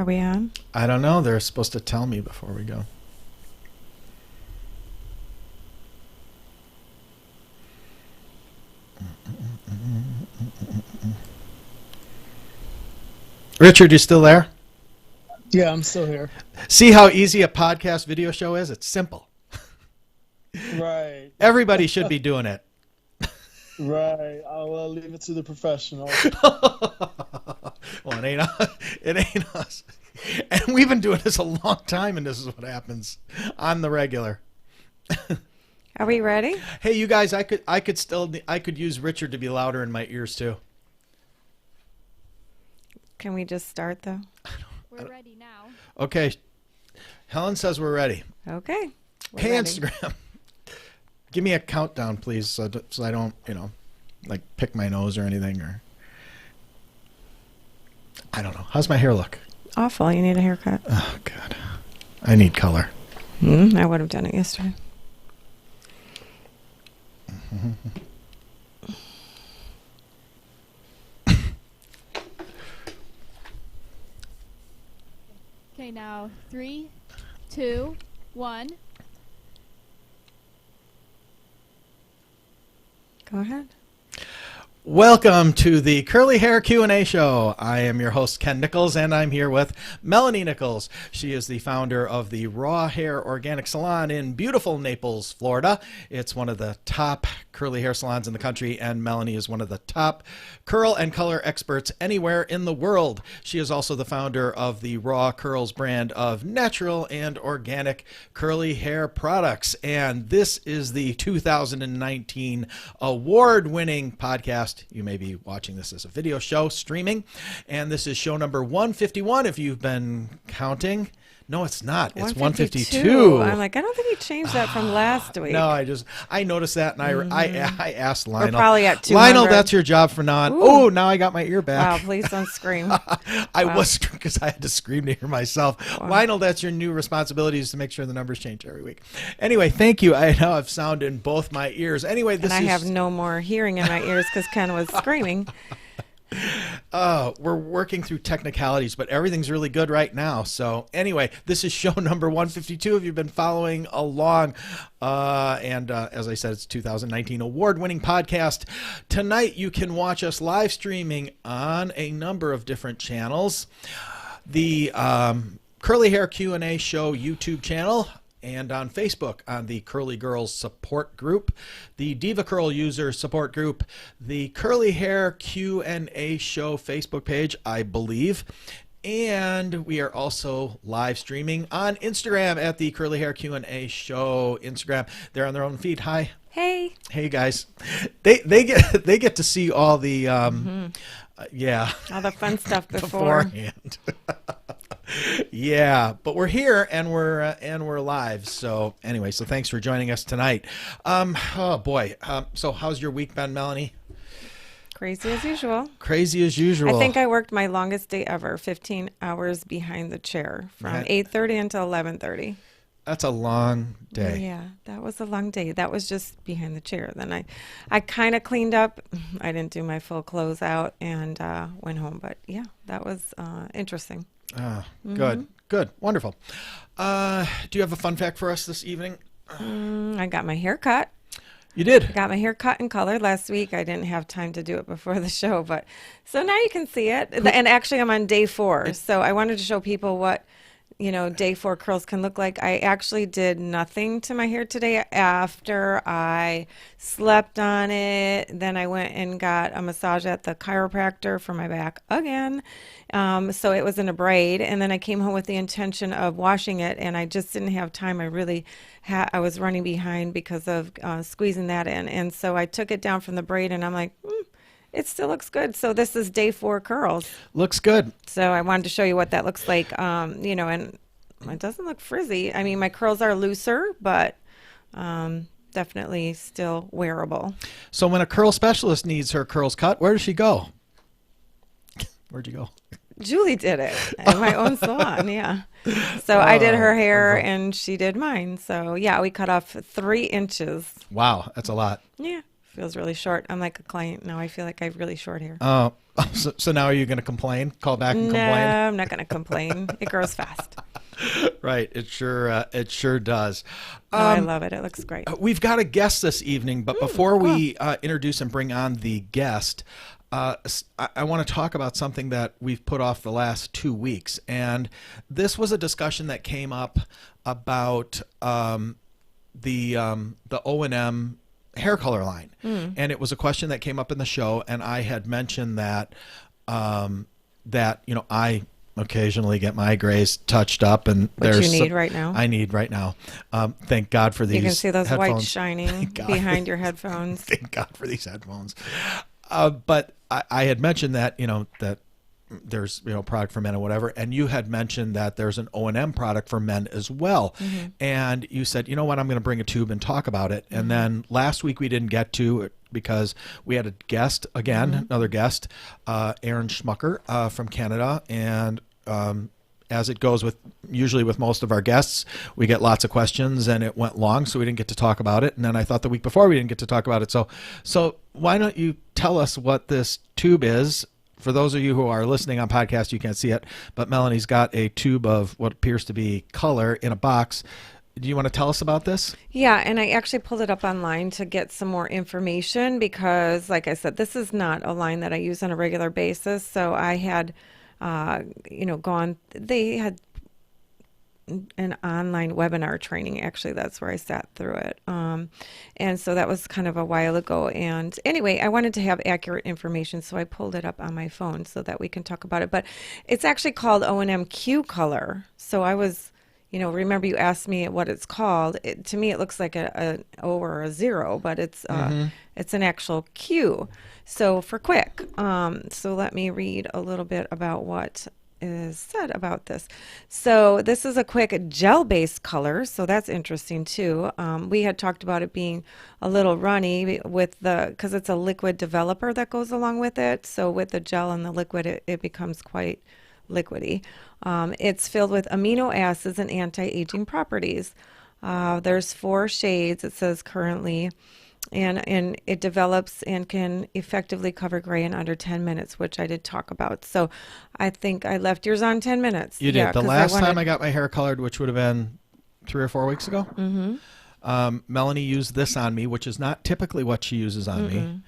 Are we on? I don't know. They're supposed to tell me before we go. Richard, you still there? Yeah, I'm still here. See how easy a podcast video show is? It's simple. Right. Everybody should be doing it. Right. I'll leave it to the professionals. Well, it ain't us. And we've been doing this a long time, and this is what happens on the regular. Are we ready? Hey, you guys, I could use Richard to be louder in my ears too. Can we just start though? We're ready now. Okay. Helen says we're ready. Okay. Hey, ready. Instagram. Give me a countdown, please, so I don't, like pick my nose or anything, or I don't know. How's my hair look? Awful. You need a haircut. Oh, God. I need color. I would have done it yesterday. Okay, now 3, 2, 1. Go ahead. Welcome to the Curly Hair Q&A show. I am your host, Ken Nickels, and I'm here with Melanie Nickels. She is the founder of the Raw Hair Organic Salon in beautiful Naples, Florida. It's one of the top curly hair salons in the country, and Melanie is one of the top curl and color experts anywhere in the world. She is also the founder of the Raw Curls brand of natural and organic curly hair products. And this is the 2019 award-winning podcast. You may be watching this as a video show streaming, and this is show number 151 if you've been counting. No, it's not. It's 152. I'm like, I don't think you changed that from last week. No, I noticed that, and I asked Lionel. We're probably at 200. Lionel, that's your job for now on. Oh, now I got my ear back. Wow, please don't scream. I was, because I had to scream to hear myself. Wow. Lionel, that's your new responsibility, is to make sure the numbers change every week. Anyway, thank you. I now have sound in both my ears. Anyway, I have no more hearing in my ears because Ken was screaming. We're working through technicalities, but everything's really good right now. So anyway, this is show number 152 if you've been following along. And as I said, it's 2019 award-winning podcast. Tonight, you can watch us live streaming on a number of different channels. The Curly Hair Q&A Show YouTube channel, and on Facebook on the Curly Girls support group, the Diva Curl user support group, the Curly Hair Q&A Show Facebook page, I believe. And we are also live streaming on Instagram at the Curly Hair Q&A Show Instagram. They're on their own feed. Hi. Hey. Hey guys. They get to see all the all the fun stuff beforehand. Yeah, but we're here and we're live. So anyway, so thanks for joining us tonight. Oh boy. So how's your week been, Melanie? Crazy as usual. Crazy as usual. I think I worked my longest day ever, 15 hours behind the chair from 8:30 until 11:30. That's a long day. Yeah, that was a long day. That was just behind the chair. Then I kind of cleaned up. I didn't do my full closeout and went home. But yeah, that was interesting. Good, wonderful. Do you have a fun fact for us this evening? I got my hair cut. You did? I got my hair cut and colored last week. I didn't have time to do it before the show, but so now you can see it. And actually, I'm on day 4, so I wanted to show people what day 4 curls can look like. I actually did nothing to my hair today after I slept on it. Then I went and got a massage at the chiropractor for my back again. So it was in a braid. And then I came home with the intention of washing it, and I just didn't have time. I was running behind because of squeezing that in. And so I took it down from the braid, and I'm like, it still looks good. So this is day 4 curls. Looks good. So I wanted to show you what that looks like, and it doesn't look frizzy. I mean, my curls are looser, but definitely still wearable. So when a curl specialist needs her curls cut, where does she go? Where'd you go? Julie did it at my own salon, yeah. So I did her hair and she did mine. So yeah, we cut off 3 inches. Wow, that's a lot. Yeah. feels really short. I'm like a client now. I feel like I have really short hair. Oh, so now are you going to complain? Call back and No, complain? I'm not going to complain. It grows fast. Right. It sure does. Oh, I love it. It looks great. We've got a guest this evening, but before we introduce and bring on the guest, I want to talk about something that we've put off the last 2 weeks. And this was a discussion that came up about the O&M hair color line. And it was a question that came up in the show, and I had mentioned that I occasionally get my grays touched up, and Which you need right now. I need right now. Thank God for these. You can see those headphones. whites shining behind your headphones. Thank God for these headphones. But I had mentioned that that there's product for men and whatever, and you had mentioned that there's an O&M product for men as well. And you said, you know what, I'm going to bring a tube and talk about it. And then last week we didn't get to it because we had a guest again, another guest, Aaron Schmucker from Canada. And as it goes usually with most of our guests, we get lots of questions, and it went long, so we didn't get to talk about it. And then I thought the week before we didn't get to talk about it. So why don't you tell us what this tube is? For those of you who are listening on podcast, you can't see it, but Melanie's got a tube of what appears to be color in a box. Do you want to tell us about this? Yeah, and I actually pulled it up online to get some more information because, like I said, this is not a line that I use on a regular basis. So I had, they had an online webinar training. Actually, that's where I sat through it. And so that was kind of a while ago. And anyway, I wanted to have accurate information, so I pulled it up on my phone so that we can talk about it. But it's actually called O&M Q color. So I was, remember you asked me what it's called. To me, it looks like an O or a 0, but it's an actual Q. So for quick. So let me read a little bit about what is said about this. So this is a quick gel-based color, so that's interesting too. We had talked about it being a little runny because it's a liquid developer that goes along with it. So with the gel and the liquid, it becomes quite liquidy. It's filled with amino acids and anti-aging properties. There's 4 shades, it says currently. And it develops and can effectively cover gray in under 10 minutes, which I did talk about. So I think I left yours on 10 minutes. You did. The last time I got my hair colored, which would have been 3 or 4 weeks ago, Melanie used this on me, which is not typically what she uses on me.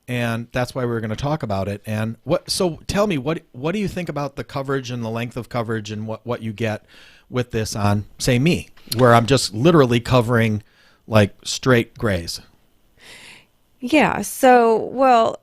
And that's why we were going to talk about it. And so tell me, what do you think about the coverage and the length of coverage and what you get with this on, say, me, where I'm just literally covering like straight grays? Yeah. So, well,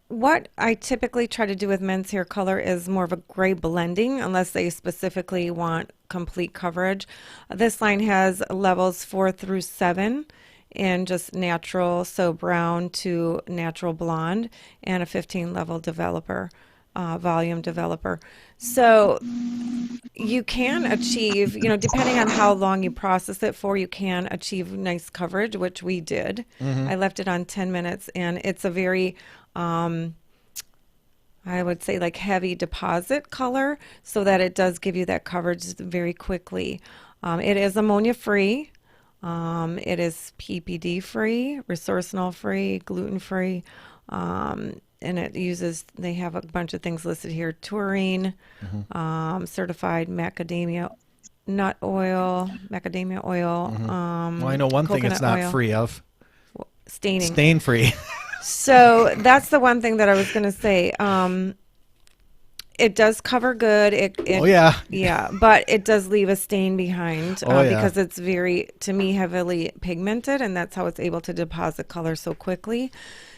what I typically try to do with men's hair color is more of a gray blending, unless they specifically want complete coverage. This line has levels 4 through 7 in just natural, so brown to natural blonde, and a 15 level developer, volume developer. So you can achieve, depending on how long you process it for, you can achieve nice coverage, which we did. I left it on 10 minutes, and it's a very, I would say, like heavy deposit color, so that it does give you that coverage very quickly. It is ammonia free. It is PPD free, resorcinol free, gluten free. And they have a bunch of things listed here: taurine, certified macadamia oil. Well, I know one thing it's not oil. free of. Staining. Stain free. So that's the one thing that I was going to say. It does cover good. Oh, yeah. Yeah, but it does leave a stain behind Oh, yeah. because it's very, to me, heavily pigmented, and that's how it's able to deposit color so quickly.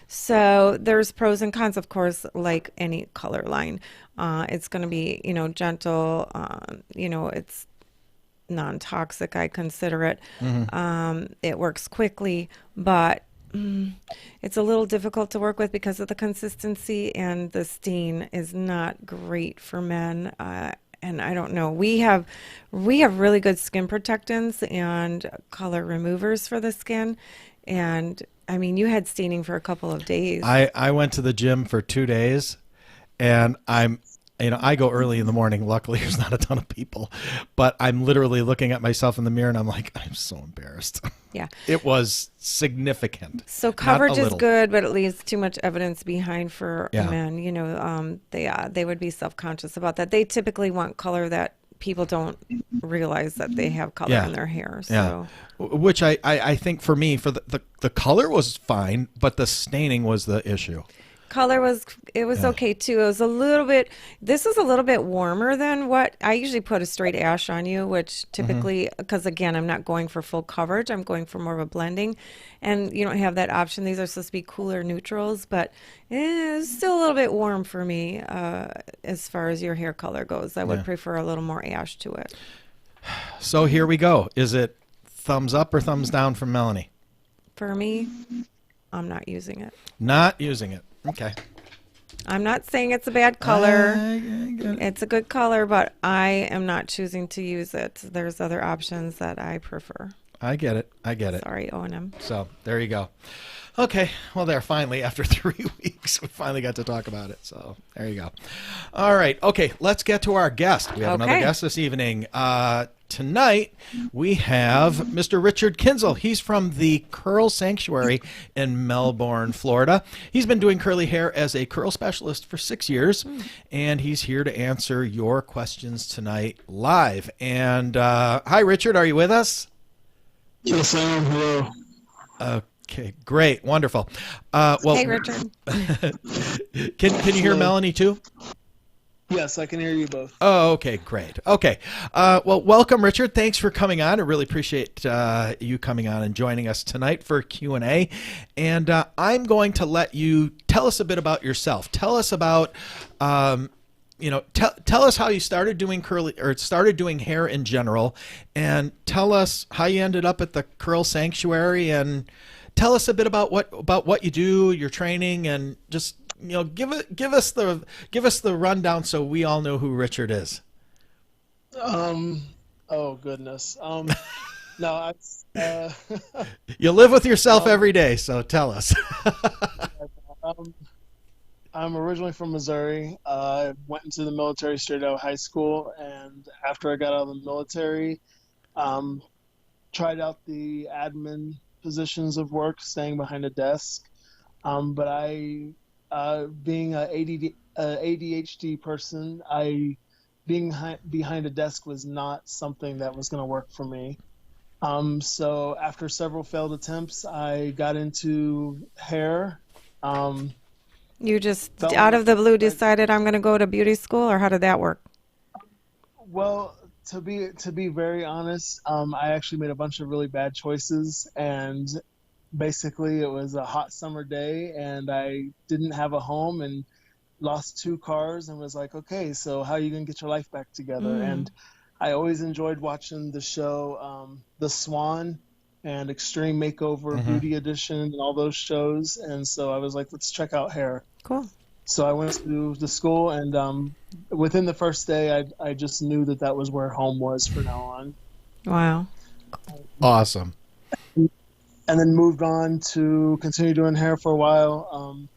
So there's pros and cons, of course, like any color line. It's going to be, gentle. It's non-toxic, I consider it. It works quickly, but it's a little difficult to work with because of the consistency, and the stain is not great for men. And I don't know. We have really good skin protectants and color removers for the skin. And I mean, you had staining for a couple of days. I went to the gym for 2 days, and I go early in the morning. Luckily, there's not a ton of people, but I'm literally looking at myself in the mirror, and I'm like, I'm so embarrassed. Yeah. It was significant. So coverage is little. good, but it leaves too much evidence behind for Yeah. men. You know, they would be self-conscious about that. They typically want color that people don't realize that they have color Yeah. in their hair. Yeah. So Which I think for me, for the color was fine, but the staining was the issue. color was okay too. It was a little bit. This is a little bit warmer than what I usually put a straight ash on you, which typically, because again, I'm not going for full coverage. I'm going for more of a blending, and you don't have that option. These are supposed to be cooler neutrals, but it's still a little bit warm for me as far as your hair color goes. I would prefer a little more ash to it. So here we go. Is it thumbs up or thumbs down from Melanie? For me, I'm not using it. Not using it. Okay. I'm not saying it's a bad color. I get it. It's a good color, but I am not choosing to use it. There's other options that I prefer. I get it. I get it. Sorry, O&M. So there you go. Okay. Well, there, finally, after 3 weeks, we finally got to talk about it. So there you go. All right. Okay. Let's get to our guest. We have another Okay. guest this evening. Tonight, we have Mr. Richard Kinzle. He's from the Curl Sanctuary in Melbourne, Florida. He's been doing curly hair as a curl specialist for 6 years, and he's here to answer your questions tonight live. And hi, Richard. Are you with us? Yes, I am. Hello. Okay, great, wonderful. Well, Hey, Richard. can you hear Melanie too? Yes, I can hear you both. Oh, okay, great. Okay, well, welcome, Richard. Thanks for coming on. I really appreciate you coming on and joining us tonight for Q&A. And I'm going to let you tell us a bit about yourself. Tell us about, tell us how you started doing curly or started doing hair in general, and tell us how you ended up at the Curl Sanctuary, and tell us a bit about what you do, your training, and just give us the rundown so we all know who Richard is. Oh goodness. No, You live with yourself every day, so tell us. I'm originally from Missouri. I went into the military straight out of high school, and after I got out of the military, tried out the admin positions of work, staying behind a desk. But I, being a ADHD person, being behind a desk was not something that was going to work for me. So after several failed attempts, I got into hair. You just out of the blue decided I'm going to go to beauty school, or how did that work? Well, to be very honest, I actually made a bunch of really bad choices, and basically it was a hot summer day, and I didn't have a home and lost 2 cars, and was like, okay, so how are you gonna get your life back together? And I always enjoyed watching the show, The Swan and Extreme Makeover, Beauty Edition, and all those shows, and so I was like, let's check out hair. Cool. So I went to the school, and within the first day, I just knew that was where home was from now on. Wow. Awesome. And then moved on to continue doing hair for a while.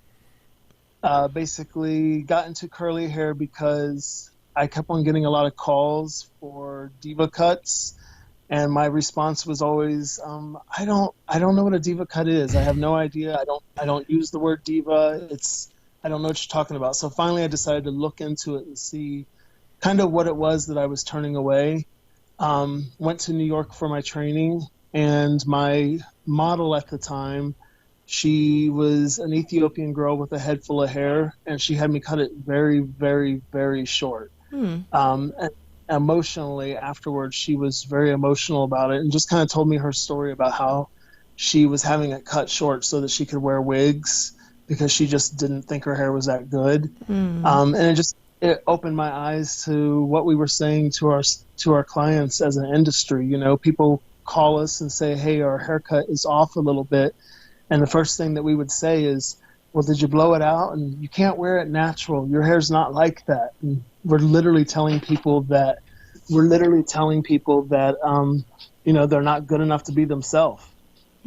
Basically got into curly hair because I kept on getting a lot of calls for diva cuts, and my response was always, I don't know what a diva cut is. I have no idea. I don't use the word diva. I don't know what you're talking about. So finally I decided to look into it and see kind of what it was that I was turning away. Went to New York for my training, and my model at the time, she was an Ethiopian girl with a head full of hair, and she had me cut it very, very, very short. And emotionally afterwards, she was very emotional about it and just kind of told me her story about how she was having it cut short so that she could wear wigs because she just didn't think her hair was that good. And it opened my eyes to what we were saying to our clients as an industry. People call us and say, hey, our haircut is off a little bit. And the first thing that we would say is, well, did you blow it out? And you can't wear it natural. Your hair's not like that. And we're literally telling people that, they're not good enough to be themselves.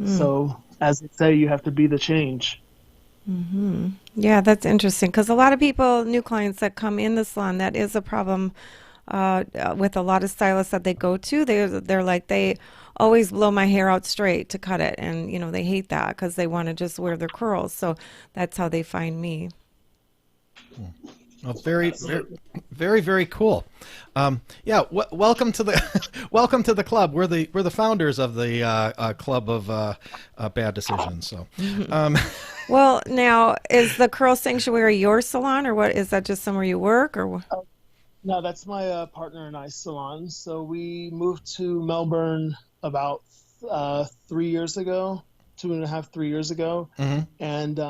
So as they say, you have to be the change. Yeah, that's interesting, because a lot of people, new clients that come in the salon, that is a problem with a lot of stylists that they go to. They're like, they always blow my hair out straight to cut it. And, they hate that because they want to just wear their curls. So that's how they find me. Well, very, very, very, very cool. Welcome to the welcome to the club. We're the founders of the club of bad decisions. So, well, now is the Curl Sanctuary your salon, or what? Is that just somewhere you work, or? No, that's my partner and I salon. So we moved to Melbourne about 3 years ago, 2.5, 3 years ago, and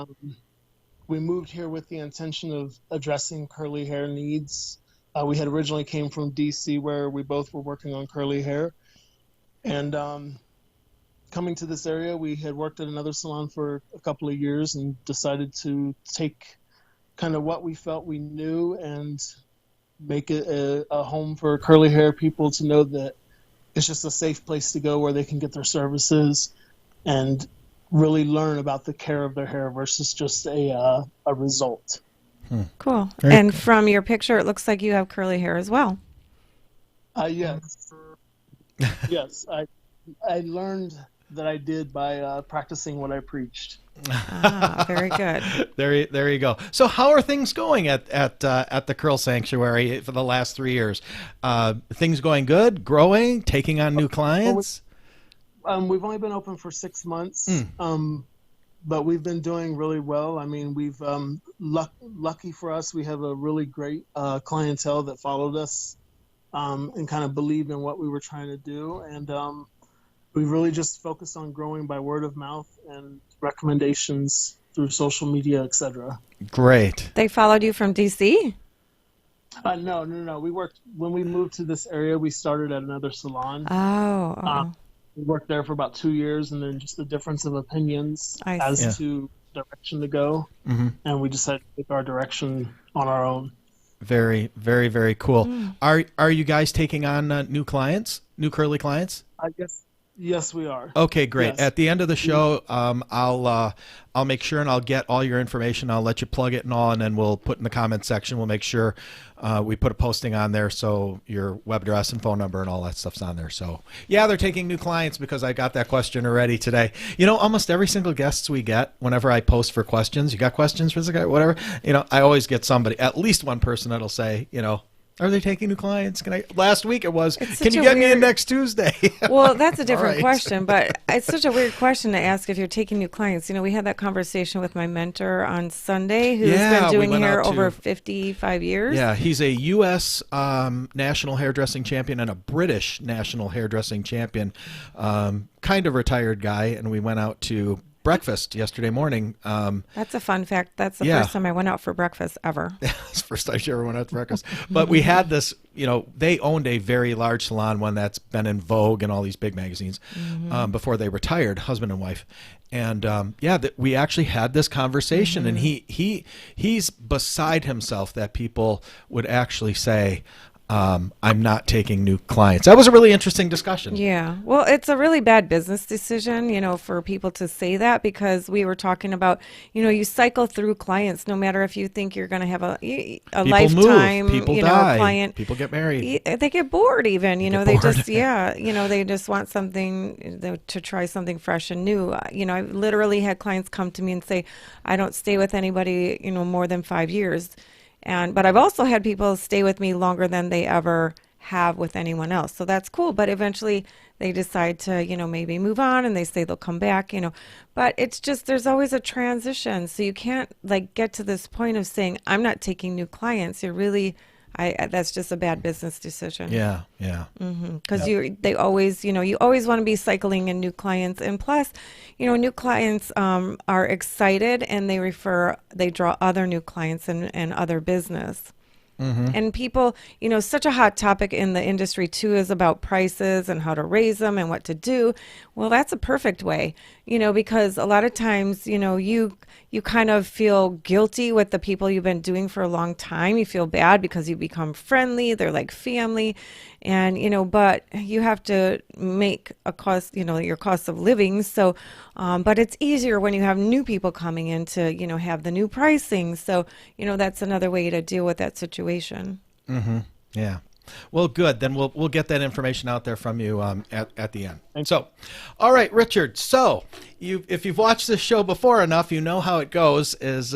we moved here with the intention of addressing curly hair needs. We had originally came from DC, where we both were working on curly hair, and coming to this area, we had worked at another salon for a couple of years and decided to take kind of what we felt we knew and make it a home for curly hair people to know that it's just a safe place to go where they can get their services and really learn about the care of their hair versus just a result. Cool. Very And cool. from your picture, it looks like you have curly hair as well. Yes. Yes. I learned that I did by practicing what I preached. Very good. There you go. So how are things going at the Curl Sanctuary for the last 3 years? Things going good, growing, taking on new clients? We've only been open for 6 months, but we've been doing really well. I mean, we've lucky for us, we have a really great clientele that followed us and kind of believed in what we were trying to do. And we really just focused on growing by word of mouth and recommendations through social media, etc. Great. They followed you from DC? No. We worked when we moved to this area. We started at another salon. Oh. We worked there for about 2 years, and then just the difference of opinions I see. to direction to go, and we decided to take our direction on our own. Very, very, very cool. Are you guys taking on new clients, new curly clients? I guess yes, we are. Okay, great. Yes. At the end of the show, I'll make sure and I'll get all your information. I'll let you plug it and all, and then we'll put in the comment section. We'll make sure we put a posting on there so your web address and phone number and all that stuff's on there. So yeah, they're taking new clients because I got that question already today. Almost every single guest we get, whenever I post for questions, you got questions for this guy, whatever. I always get somebody, at least one person that'll say, are they taking new clients? Last week it was, can you get me in next Tuesday? Well, that's a different right. question, but it's such a weird question to ask if you're taking new clients. We had that conversation with my mentor on Sunday, who's Yeah, been we doing went hair out to- over 55 years. Yeah, he's a U.S. national hairdressing champion and a British national hairdressing champion, kind of retired guy, and we went out to breakfast yesterday morning. That's a fun fact. That's the Yeah. first time I went out for breakfast ever. It's the first time she ever went out to breakfast. But we had this, they owned a very large salon, one that's been in Vogue and all these big magazines before they retired, husband and wife. And we actually had this conversation, and he's beside himself that people would actually say, I'm not taking new clients. That was a really interesting discussion. Yeah. Well, it's a really bad business decision, for people to say that, because we were talking about, you cycle through clients no matter if you think you're going to have a People lifetime, move, people die, client. people get married. They get bored even, get they bored. just, they just want something to try something fresh and new. I've literally had clients come to me and say, I don't stay with anybody, more than 5 years. But I've also had people stay with me longer than they ever have with anyone else. So that's cool. But eventually they decide to, maybe move on, and they say they'll come back, But it's just, there's always a transition. So you can't get to this point of saying, I'm not taking new clients. You're really, that's just a bad business decision. Yeah. Because they always, you always want to be cycling in new clients. And plus, new clients are excited, and they draw other new clients and other business. And people, such a hot topic in the industry too is about prices and how to raise them and what to do. Well, that's a perfect way, because a lot of times, you kind of feel guilty with the people you've been doing for a long time. You feel bad because you become friendly. They're like family. And, but you have to make a cost, your cost of living. So, but it's easier when you have new people coming in to, have the new pricing. So, that's another way to deal with that situation. Yeah. Well, good. Then we'll get that information out there from you at the end. So, all right, Richard. So, if you've watched this show before enough, you know how it goes. Is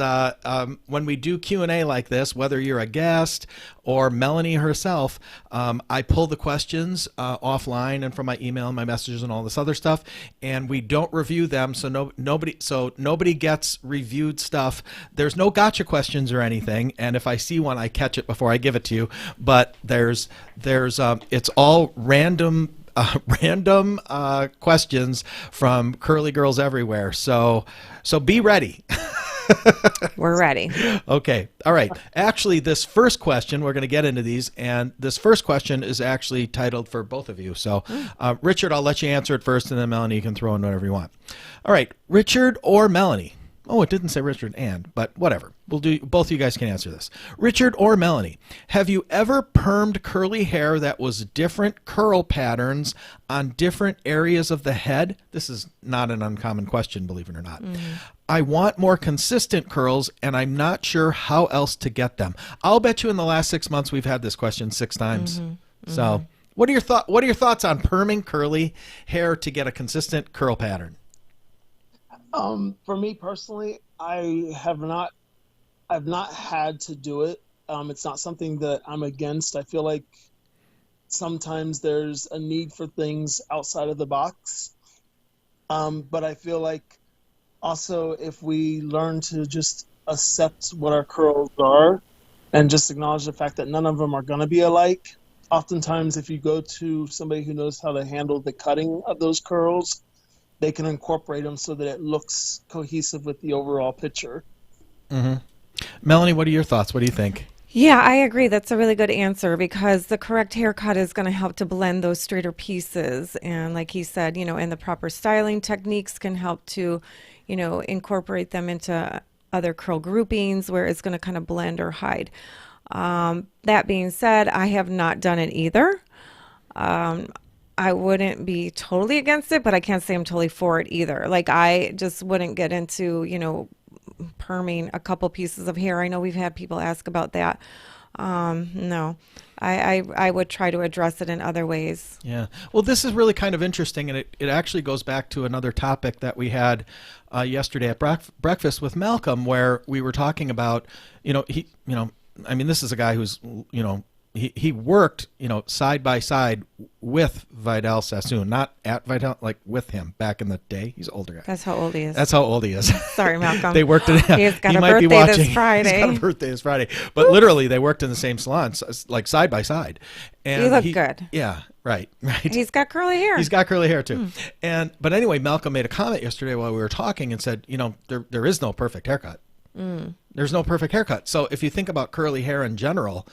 when we do Q&A like this, whether you're a guest or Melanie herself, I pull the questions offline and from my email and my messages and all this other stuff, and we don't review them. So nobody gets reviewed stuff. There's no gotcha questions or anything. And if I see one, I catch it before I give it to you. But it's all random questions from curly girls everywhere. So be ready. We're ready. Okay. All right. Actually, this first question, we're going to get into these, and this first question is actually titled for both of you. So, Richard, I'll let you answer it first, and then Melanie, you can throw in whatever you want. All right. Richard or Melanie? Oh, it didn't say Richard and, but whatever. We'll do. Both of you guys can answer this. Richard or Melanie, have you ever permed curly hair that was different curl patterns on different areas of the head? This is not an uncommon question, believe it or not. I want more consistent curls, and I'm not sure how else to get them. I'll bet you in the last 6 months we've had this question 6 times. So, what are your thoughts on perming curly hair to get a consistent curl pattern? For me personally, I've not had to do it. It's not something that I'm against. I feel like sometimes there's a need for things outside of the box. But I feel like also if we learn to just accept what our curls are and just acknowledge the fact that none of them are going to be alike. Oftentimes, if you go to somebody who knows how to handle the cutting of those curls, they can incorporate them so that it looks cohesive with the overall picture. Melanie, what are your thoughts? What do you think? Yeah, I agree. That's a really good answer because the correct haircut is going to help to blend those straighter pieces. And like he said, and the proper styling techniques can help to, incorporate them into other curl groupings where it's going to kind of blend or hide. That being said, I have not done it either. I wouldn't be totally against it, but I can't say I'm totally for it either. Like I just wouldn't get into, perming a couple pieces of hair. I know we've had people ask about that. No, I would try to address it in other ways. Yeah. Well, this is really kind of interesting, and it actually goes back to another topic that we had yesterday at breakfast with Malcolm, where we were talking about, this is a guy who's, he worked, side by side with Vidal Sassoon, not at Vidal, like with him back in the day. He's an older guy. That's how old he is. That's how old he is. Sorry, Malcolm. They worked at He's got he a might be birthday watching. this Friday. He's got a birthday this Friday. But literally, they worked in the same salon, like side by side. And you look good. Yeah, right. He's got curly hair. He's got curly hair too. But anyway, Malcolm made a comment yesterday while we were talking and said, there is no perfect haircut. There's no perfect haircut. So if you think about curly hair in general,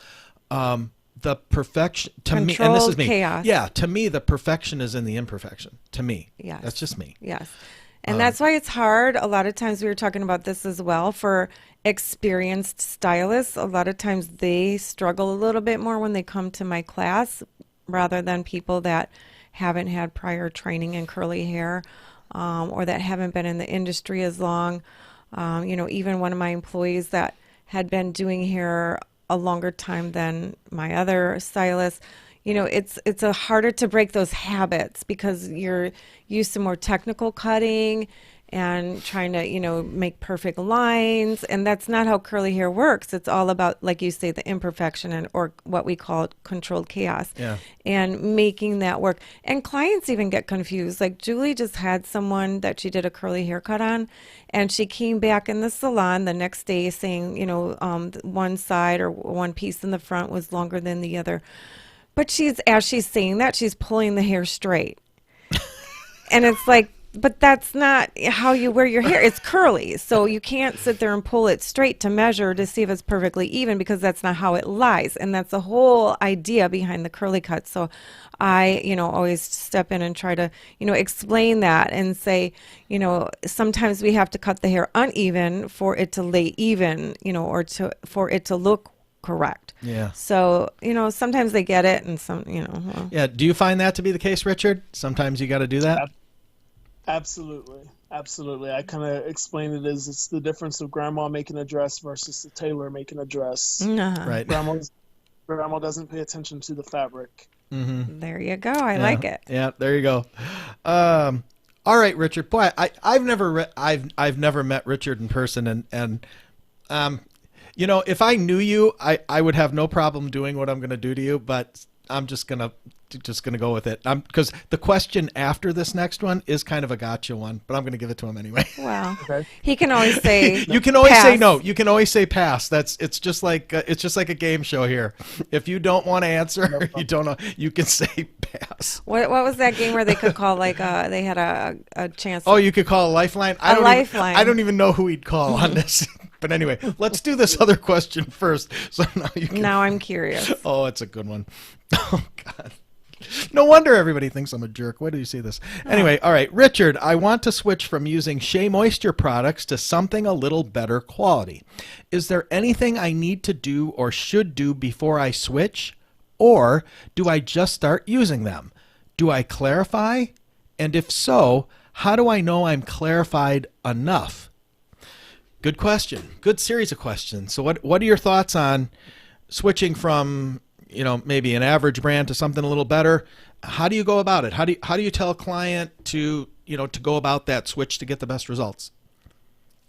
the perfection to me, and this is me. Chaos. Yeah, to me, the perfection is in the imperfection. To me, yes, that's just me. Yes, and that's why it's hard. A lot of times we were talking about this as well for experienced stylists. A lot of times they struggle a little bit more when they come to my class, rather than people that haven't had prior training in curly hair, or that haven't been in the industry as long. Even one of my employees that had been doing hair a longer time than my other stylist, it's a harder to break those habits because you're used to more technical cutting and trying to, make perfect lines. And that's not how curly hair works. It's all about, like you say, the imperfection or what we call controlled chaos. Yeah. And making that work. And clients even get confused. Like Julie just had someone that she did a curly haircut on, and she came back in the salon the next day saying, one side or one piece in the front was longer than the other. But as she's saying that, she's pulling the hair straight. And it's like, but that's not how you wear your hair. It's curly. So you can't sit there and pull it straight to measure to see if it's perfectly even, because that's not how it lies. And that's the whole idea behind the curly cut. So I, always step in and try to, explain that and say, sometimes we have to cut the hair uneven for it to lay even, or for it to look correct. Yeah. So, sometimes they get it and some, well. Yeah. Do you find that to be the case, Richard? Sometimes you got to do that? Absolutely. I kind of explain it as it's the difference of grandma making a dress versus the tailor making a dress. Uh-huh. Right. Grandma doesn't pay attention to the fabric. There you go. I like it. Yeah, there you go. All right, Richard. Boy, I've never met Richard in person, and you know, if I knew you, I would have no problem doing what I'm going to do to you, but I'm just gonna go with it. Because the question after this next one is kind of a gotcha one, but I'm going to give it to him anyway. Well, Okay. he can always say You can always say pass. no. You can always say pass. It's just like a game show here. If you don't want to answer, you don't know. You can say pass. What was that game where they could call like they had a chance? Oh, you could call a lifeline. Lifeline. I don't even know who he'd call on this. But anyway, let's do this other question first. So now you can. Now I'm curious. Oh, it's a good one. Oh God. No wonder everybody thinks I'm a jerk. Where do you see this? Anyway, all right, Richard, I want to switch from using Shea Moisture products to something a little better quality. Is there anything I need to do or should do before I switch? Or do I just start using them? Do I clarify? And if so, how do I know I'm clarified enough? Good question. Good series of questions. So what are your thoughts on switching from, you know, maybe an average brand to something a little better? How do you go about it? How do you tell a client to go about that switch to get the best results?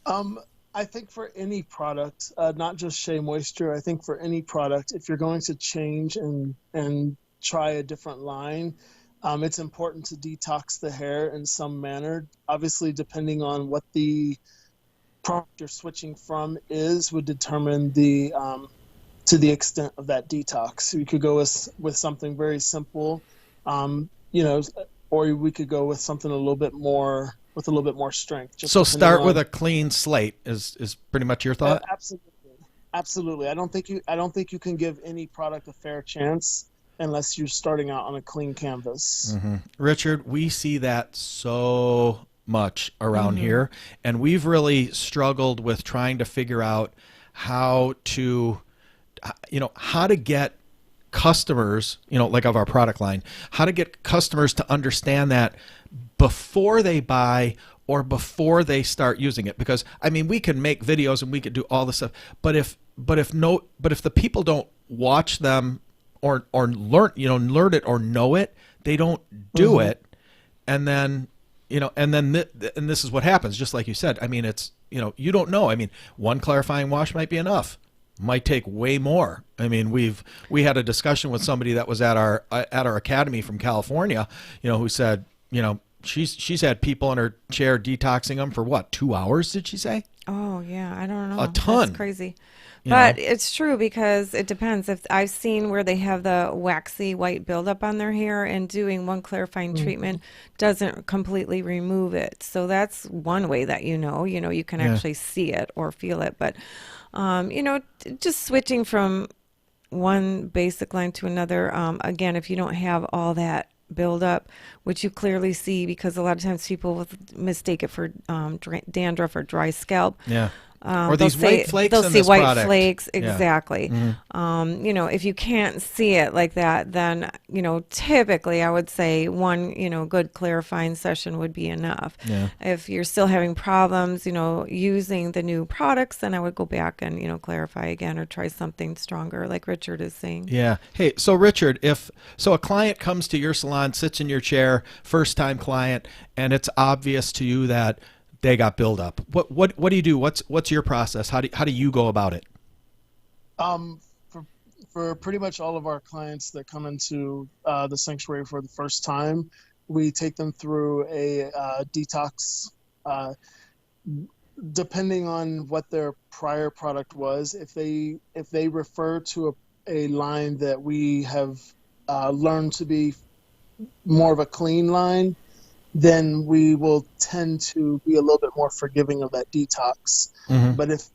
I think for any product, not just Shea Moisture, I think for any product, if you're going to change and try a different line, it's important to detox the hair in some manner. Obviously, depending on what the product you're switching from would determine the to the extent of that detox. So you could go with something very simple, or we could go with something a little bit more strength. So start with a clean slate is pretty much your thought. Absolutely. I don't think you can give any product a fair chance unless you're starting out on a clean canvas. Mm-hmm. Richard, we see that so much around here, and we've really struggled with trying to figure out how to get customers, like of our product line, how to get customers to understand that before they buy or before they start using it. Because I mean, we can make videos and we could do all this stuff, but if the people don't watch them or learn it or know it, they don't do it. And then, and this is what happens, just like you said. I mean, it's, you don't know. I mean, one clarifying wash might be enough. Might take way more. I mean, we had a discussion with somebody that was at our academy from California, who said, she's had people in her chair detoxing them for what, 2 hours, did she say? Oh yeah, I don't know. A ton. That's crazy. But it's true, because it depends. If I've seen where they have the waxy white buildup on their hair, and doing one clarifying treatment doesn't completely remove it. So that's one way that you can actually see it or feel it. But just switching from one basic line to another, again, if you don't have all that buildup, which you clearly see, because a lot of times people will mistake it for dandruff or dry scalp. Yeah. Or these white flakes. They'll in see this white product. flakes, Yeah. exactly. If you can't see it like that, then typically I would say one good clarifying session would be enough. Yeah. If you're still having problems using the new products, then I would go back and clarify again, or try something stronger, like Richard is saying. Yeah. Hey, so Richard, if a client comes to your salon, sits in your chair, first time client, and it's obvious to you that they got buildup, what do you do? What's your process? How do you go about it? For pretty much all of our clients that come into the sanctuary for the first time, we take them through a detox. Depending on what their prior product was, if they refer to a line that we have learned to be more of a clean line, then we will tend to be a little bit more forgiving of that detox. But if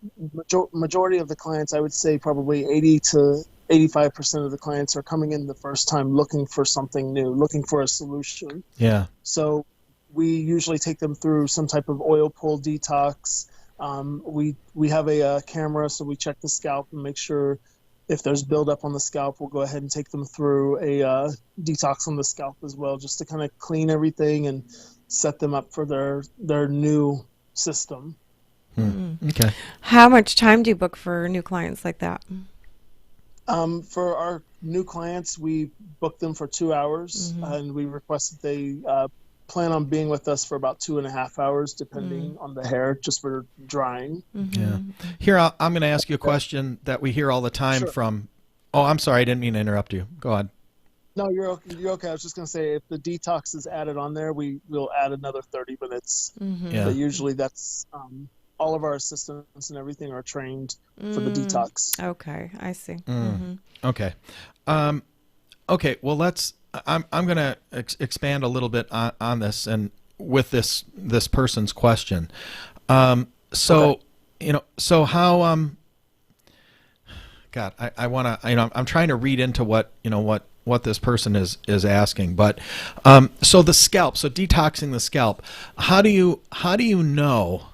majority of the clients, I would say probably 80 to 85% of the clients are coming in the first time looking for something new, looking for a solution. Yeah. So we usually take them through some type of oil pull detox. We have a camera, so we check the scalp and make sure if there's buildup on the scalp. We'll go ahead and take them through a detox on the scalp as well, just to kind of clean everything and set them up for their new system. Okay. How much time do you book for new clients like that? For our new clients, we book them for 2 hours, and we request that they plan on being with us for about 2.5 hours, depending on the hair, just for drying. Yeah. Here, I'm going to ask you a question that we hear all the time Sure. from. Oh, I'm sorry. I didn't mean to interrupt you. Go on. No, you're okay. You're okay. I was just going to say, if the detox is added on there, we'll add another 30 minutes. Yeah. But usually that's all of our assistants and everything are trained for the detox. Okay, I see. Okay. Okay. Well, I'm going to expand a little bit on this and with this person's question. So how God, I want to I'm trying to read into what this person is asking, but so the scalp, so detoxing the scalp, how do you know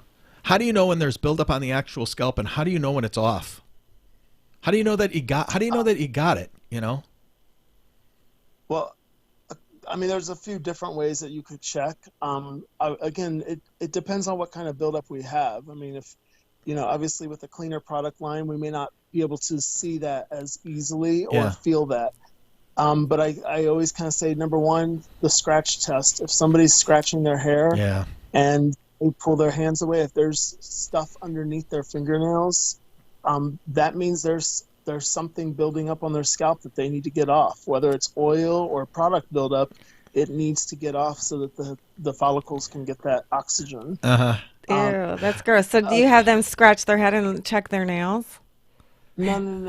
when there's buildup on the actual scalp, and how do you know when it's off? How do you know that you got it? Well, I mean, there's a few different ways that you could check. Again, it depends on what kind of buildup we have. I mean, if obviously with a cleaner product line, we may not be able to see that as easily or feel that. But I always kind of say, number one, the scratch test. If somebody's scratching their hair and they pull their hands away, if there's stuff underneath their fingernails, that means there's something building up on their scalp that they need to get off. Whether it's oil or product buildup, it needs to get off so that the follicles can get that oxygen. Ew, that's gross. So do you have them scratch their head and check their nails? No.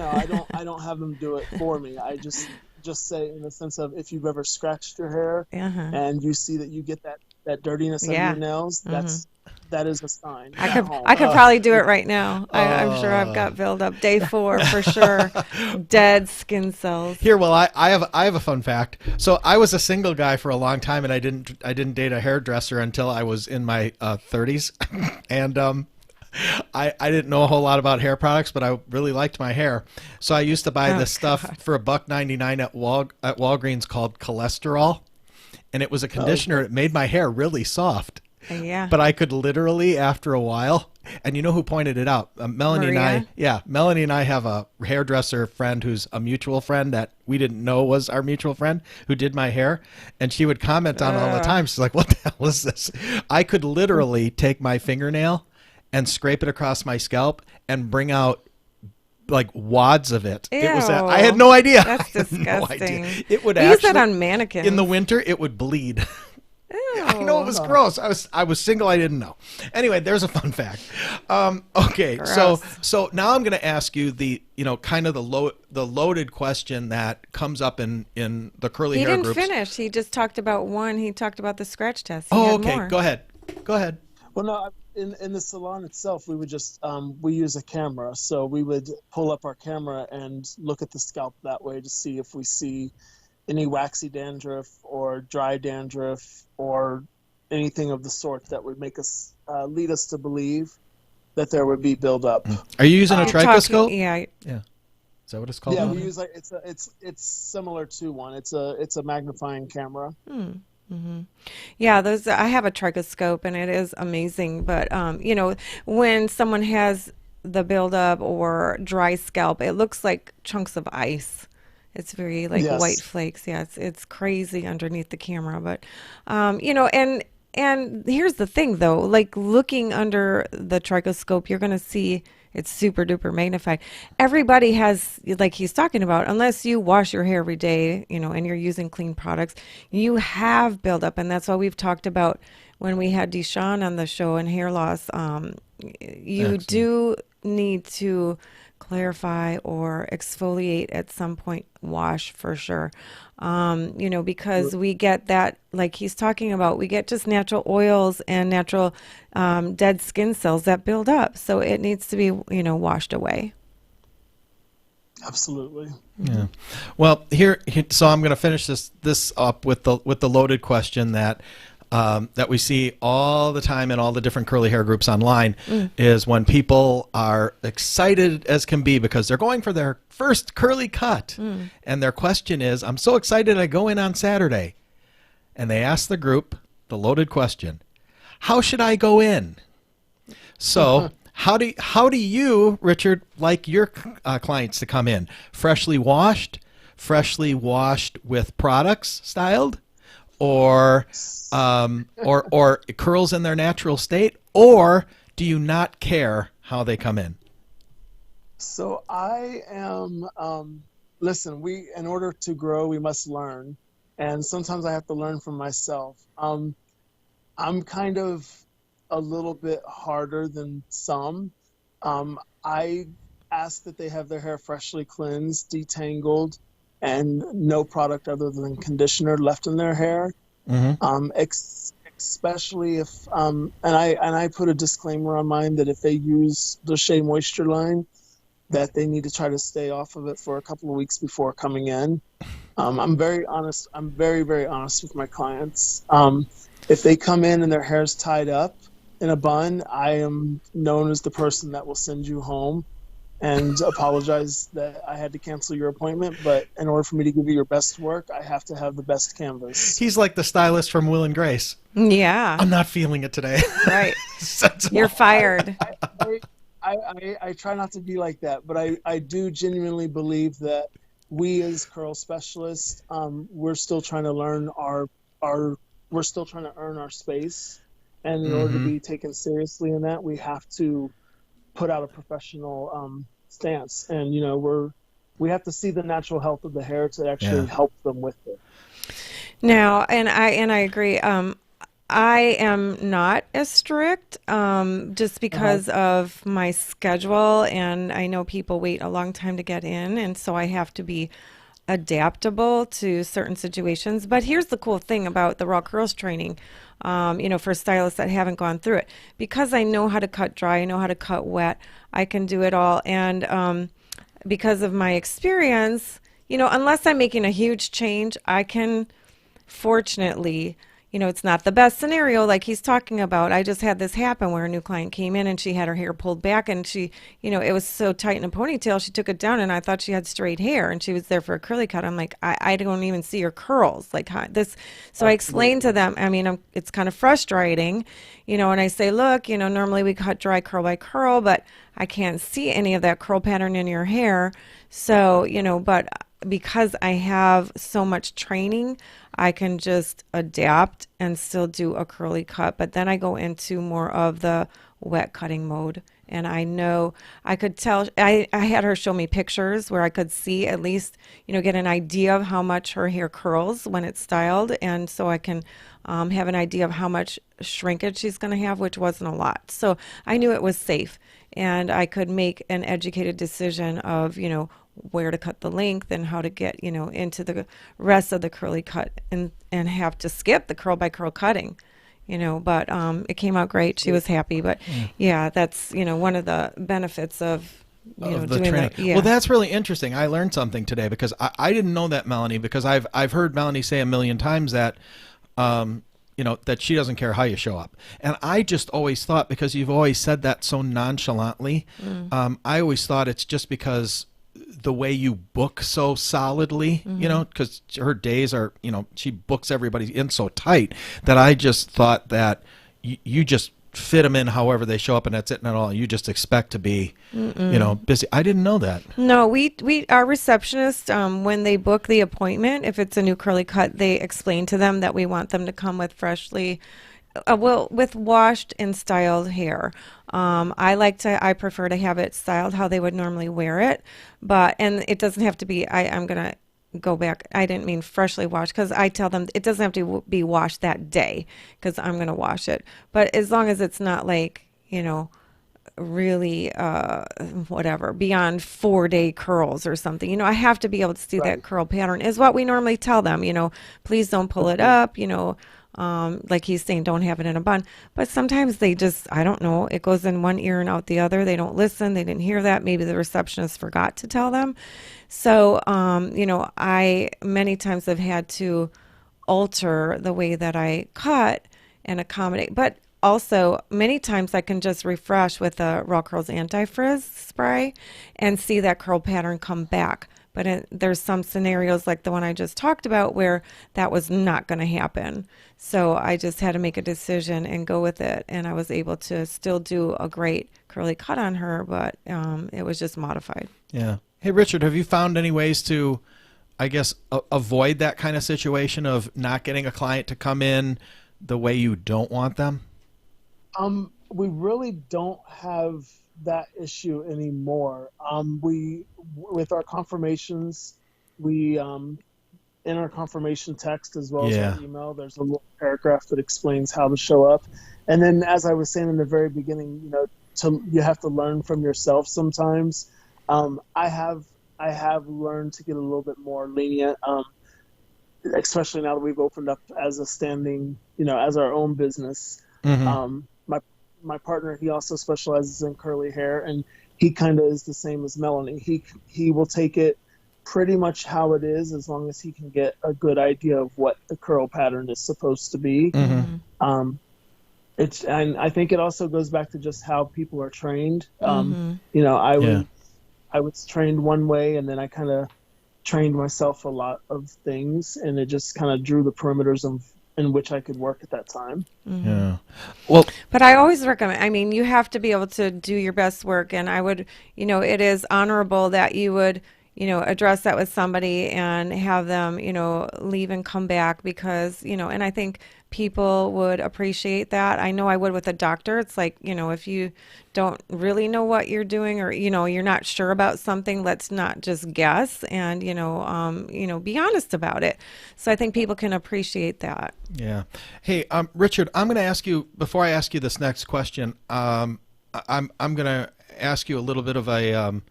I don't have them do it for me. I just say, in the sense of, if you've ever scratched your hair and you see that you get that dirtiness under your nails, that is a sign. I could probably do it right now. I'm sure I've got buildup. Day 4 for sure. Dead skin cells. Here, well, I have a fun fact. So I was a single guy for a long time, and I didn't date a hairdresser until I was in my 30s, and I didn't know a whole lot about hair products, but I really liked my hair. So I used to buy this stuff for $1.99 at Walgreens called Cholesterol, and it was a conditioner. It made my hair really soft. Yeah. But I could literally, after a while, and you know who pointed it out? Melanie Maria? Melanie and I have a hairdresser friend who's a mutual friend that we didn't know was our mutual friend, who did my hair, and she would comment on it all the time. She's like, "What the hell is this?" I could literally take my fingernail and scrape it across my scalp and bring out like wads of it. Ew. It was I had no idea. That's disgusting. No idea. It would We use that on mannequins. in the winter. It would bleed. Ew. I know it was gross. I was single. I didn't know. Anyway, there's a fun fact. Okay, Gross. so now I'm going to ask you the kind of the loaded question that comes up in the curly He hair didn't groups. finish. He just talked about one. He talked about the scratch test. He Oh, had okay. more. Go ahead. Well, no, in the salon itself, we would just we use a camera, so we would pull up our camera and look at the scalp that way to see if we see any waxy dandruff or dry dandruff or anything of the sort that would make us lead us to believe that there would be buildup. Are you using a You're trichoscope? talking- yeah. Is that what it's called? Yeah, we use it's similar to one. It's a magnifying camera. Yeah, those. I have a trichoscope, and it is amazing. But when someone has the buildup or dry scalp, it looks like chunks of ice. It's very Yes. white flakes. Yeah, it's crazy underneath the camera. But and here's the thing, though. Like, looking under the trichoscope, you're gonna see it's super duper magnified. Everybody has, like he's talking about, unless you wash your hair every day, and you're using clean products, you have buildup. And that's why we've talked about when we had Deshawn on the show and hair loss. You Excellent. do need to clarify or exfoliate at some point, wash for sure. Because we get that, like he's talking about, we get just natural oils and natural dead skin cells that build up. So it needs to be, washed away. Absolutely. Yeah. Well, so I'm going to finish this up with the loaded question that we see all the time in all the different curly hair groups online is when people are excited as can be because they're going for their first curly cut. And their question is, I'm so excited I go in on Saturday. And they ask the group the loaded question, how should I go in? So How do you, Richard, like your clients to come in? Freshly washed with products styled, or or curls in their natural state, or do you not care how they come in? So I am, listen, in order to grow, we must learn. And sometimes I have to learn from myself. I'm kind of a little bit harder than some. I ask that they have their hair freshly cleansed, detangled, and no product other than conditioner left in their hair. Especially if, and I put a disclaimer on mine that if they use the Shea Moisture line, that they need to try to stay off of it for a couple of weeks before coming in. I'm very honest. I'm very, very honest with my clients. If they come in and their hair's tied up in a bun, I am known as the person that will send you home and apologize that I had to cancel your appointment. But in order for me to give you your best work, I have to have the best canvas. He's like the stylist from Will and Grace. Yeah. I'm not feeling it today. Right. You're fired. I try not to be like that, but I do genuinely believe that we as curl specialists, we're still trying to learn we're still trying to earn our space. And in order to be taken seriously in that, we have to put out a professional stance. And, we have to see the natural health of the hair to actually help them with it. Now, and I agree. I am not as strict just because of my schedule, and I know people wait a long time to get in, and so I have to be adaptable to certain situations. But here's the cool thing about the Raw Curls training, for stylists that haven't gone through it. Because I know how to cut dry, I know how to cut wet, I can do it all. And because of my experience, unless I'm making a huge change, I can, fortunately, it's not the best scenario like he's talking about. I just had this happen where a new client came in and she had her hair pulled back, and she, it was so tight in a ponytail, she took it down and I thought she had straight hair, and she was there for a curly cut. I'm like, I don't even see her curls like this. So I explained to them, it's kind of frustrating, and I say, look, normally we cut dry curl by curl, but I can't see any of that curl pattern in your hair. So, but because I have so much training, I can just adapt and still do a curly cut. But then I go into more of the wet cutting mode. And I know I could tell, I had her show me pictures where I could see at least, get an idea of how much her hair curls when it's styled. And so I can have an idea of how much shrinkage she's going to have, which wasn't a lot. So I knew it was safe. And I could make an educated decision of, where to cut the length and how to get, into the rest of the curly cut and have to skip the curl by curl cutting, but it came out great. She was happy. But yeah, that's, one of the benefits of, the doing training. that. Yeah. Well, that's really interesting. I learned something today because I didn't know that, Melanie, because I've heard Melanie say a million times that, that she doesn't care how you show up. And I just always thought, because you've always said that so nonchalantly, I always thought it's just because the way you book so solidly, because her days are, she books everybody in so tight that I just thought that you just fit them in however they show up, and that's it, not all. You just expect to be, busy. I didn't know that. No, we our receptionist, when they book the appointment, if it's a new curly cut, they explain to them that we want them to come with freshly, with washed and styled hair. I prefer to have it styled how they would normally wear it, and it doesn't have to be, I'm going to go back. I didn't mean freshly washed, because I tell them it doesn't have to be washed that day because I'm going to wash it. But as long as it's not like, really, whatever, beyond 4-day curls or something, I have to be able to see that curl pattern is what we normally tell them, please don't pull it up, like he's saying, don't have it in a bun. But sometimes they just, I don't know, it goes in one ear and out the other. They don't listen. They didn't hear that. Maybe the receptionist forgot to tell them. So, I many times have had to alter the way that I cut and accommodate. But also, many times I can just refresh with a Raw Curls anti-frizz spray and see that curl pattern come back. But there's some scenarios like the one I just talked about where that was not going to happen. So I just had to make a decision and go with it. And I was able to still do a great curly cut on her, but it was just modified. Yeah. Hey, Richard, have you found any ways to, I guess, avoid that kind of situation of not getting a client to come in the way you don't want them? We really don't have that issue anymore. With our confirmations, in our confirmation text as well as our email, there's a little paragraph that explains how to show up. And then, as I was saying in the very beginning, you have to learn from yourself sometimes. I have learned to get a little bit more lenient, especially now that we've opened up as a standing, as our own business. Mm-hmm. My partner, he also specializes in curly hair, and he kind of is the same as Melanie. He will take it pretty much how it is, as long as he can get a good idea of what the curl pattern is supposed to be. Mm-hmm. And I think it also goes back to just how people are trained. I was trained one way, and then I kind of trained myself a lot of things, and it just kind of drew the perimeters in which I could work at that time. Mm-hmm. Yeah. Well, but I always recommend, you have to be able to do your best work, and I would, it is honorable that you would, address that with somebody and have them, leave and come back, because, and I think people would appreciate that. I know I would with a doctor. It's like, if you don't really know what you're doing, or, you're not sure about something, let's not just guess, and, be honest about it. So I think people can appreciate that. Yeah. Hey, Richard, I'm going to ask you, before I ask you this next question, I'm going to ask you a little bit of a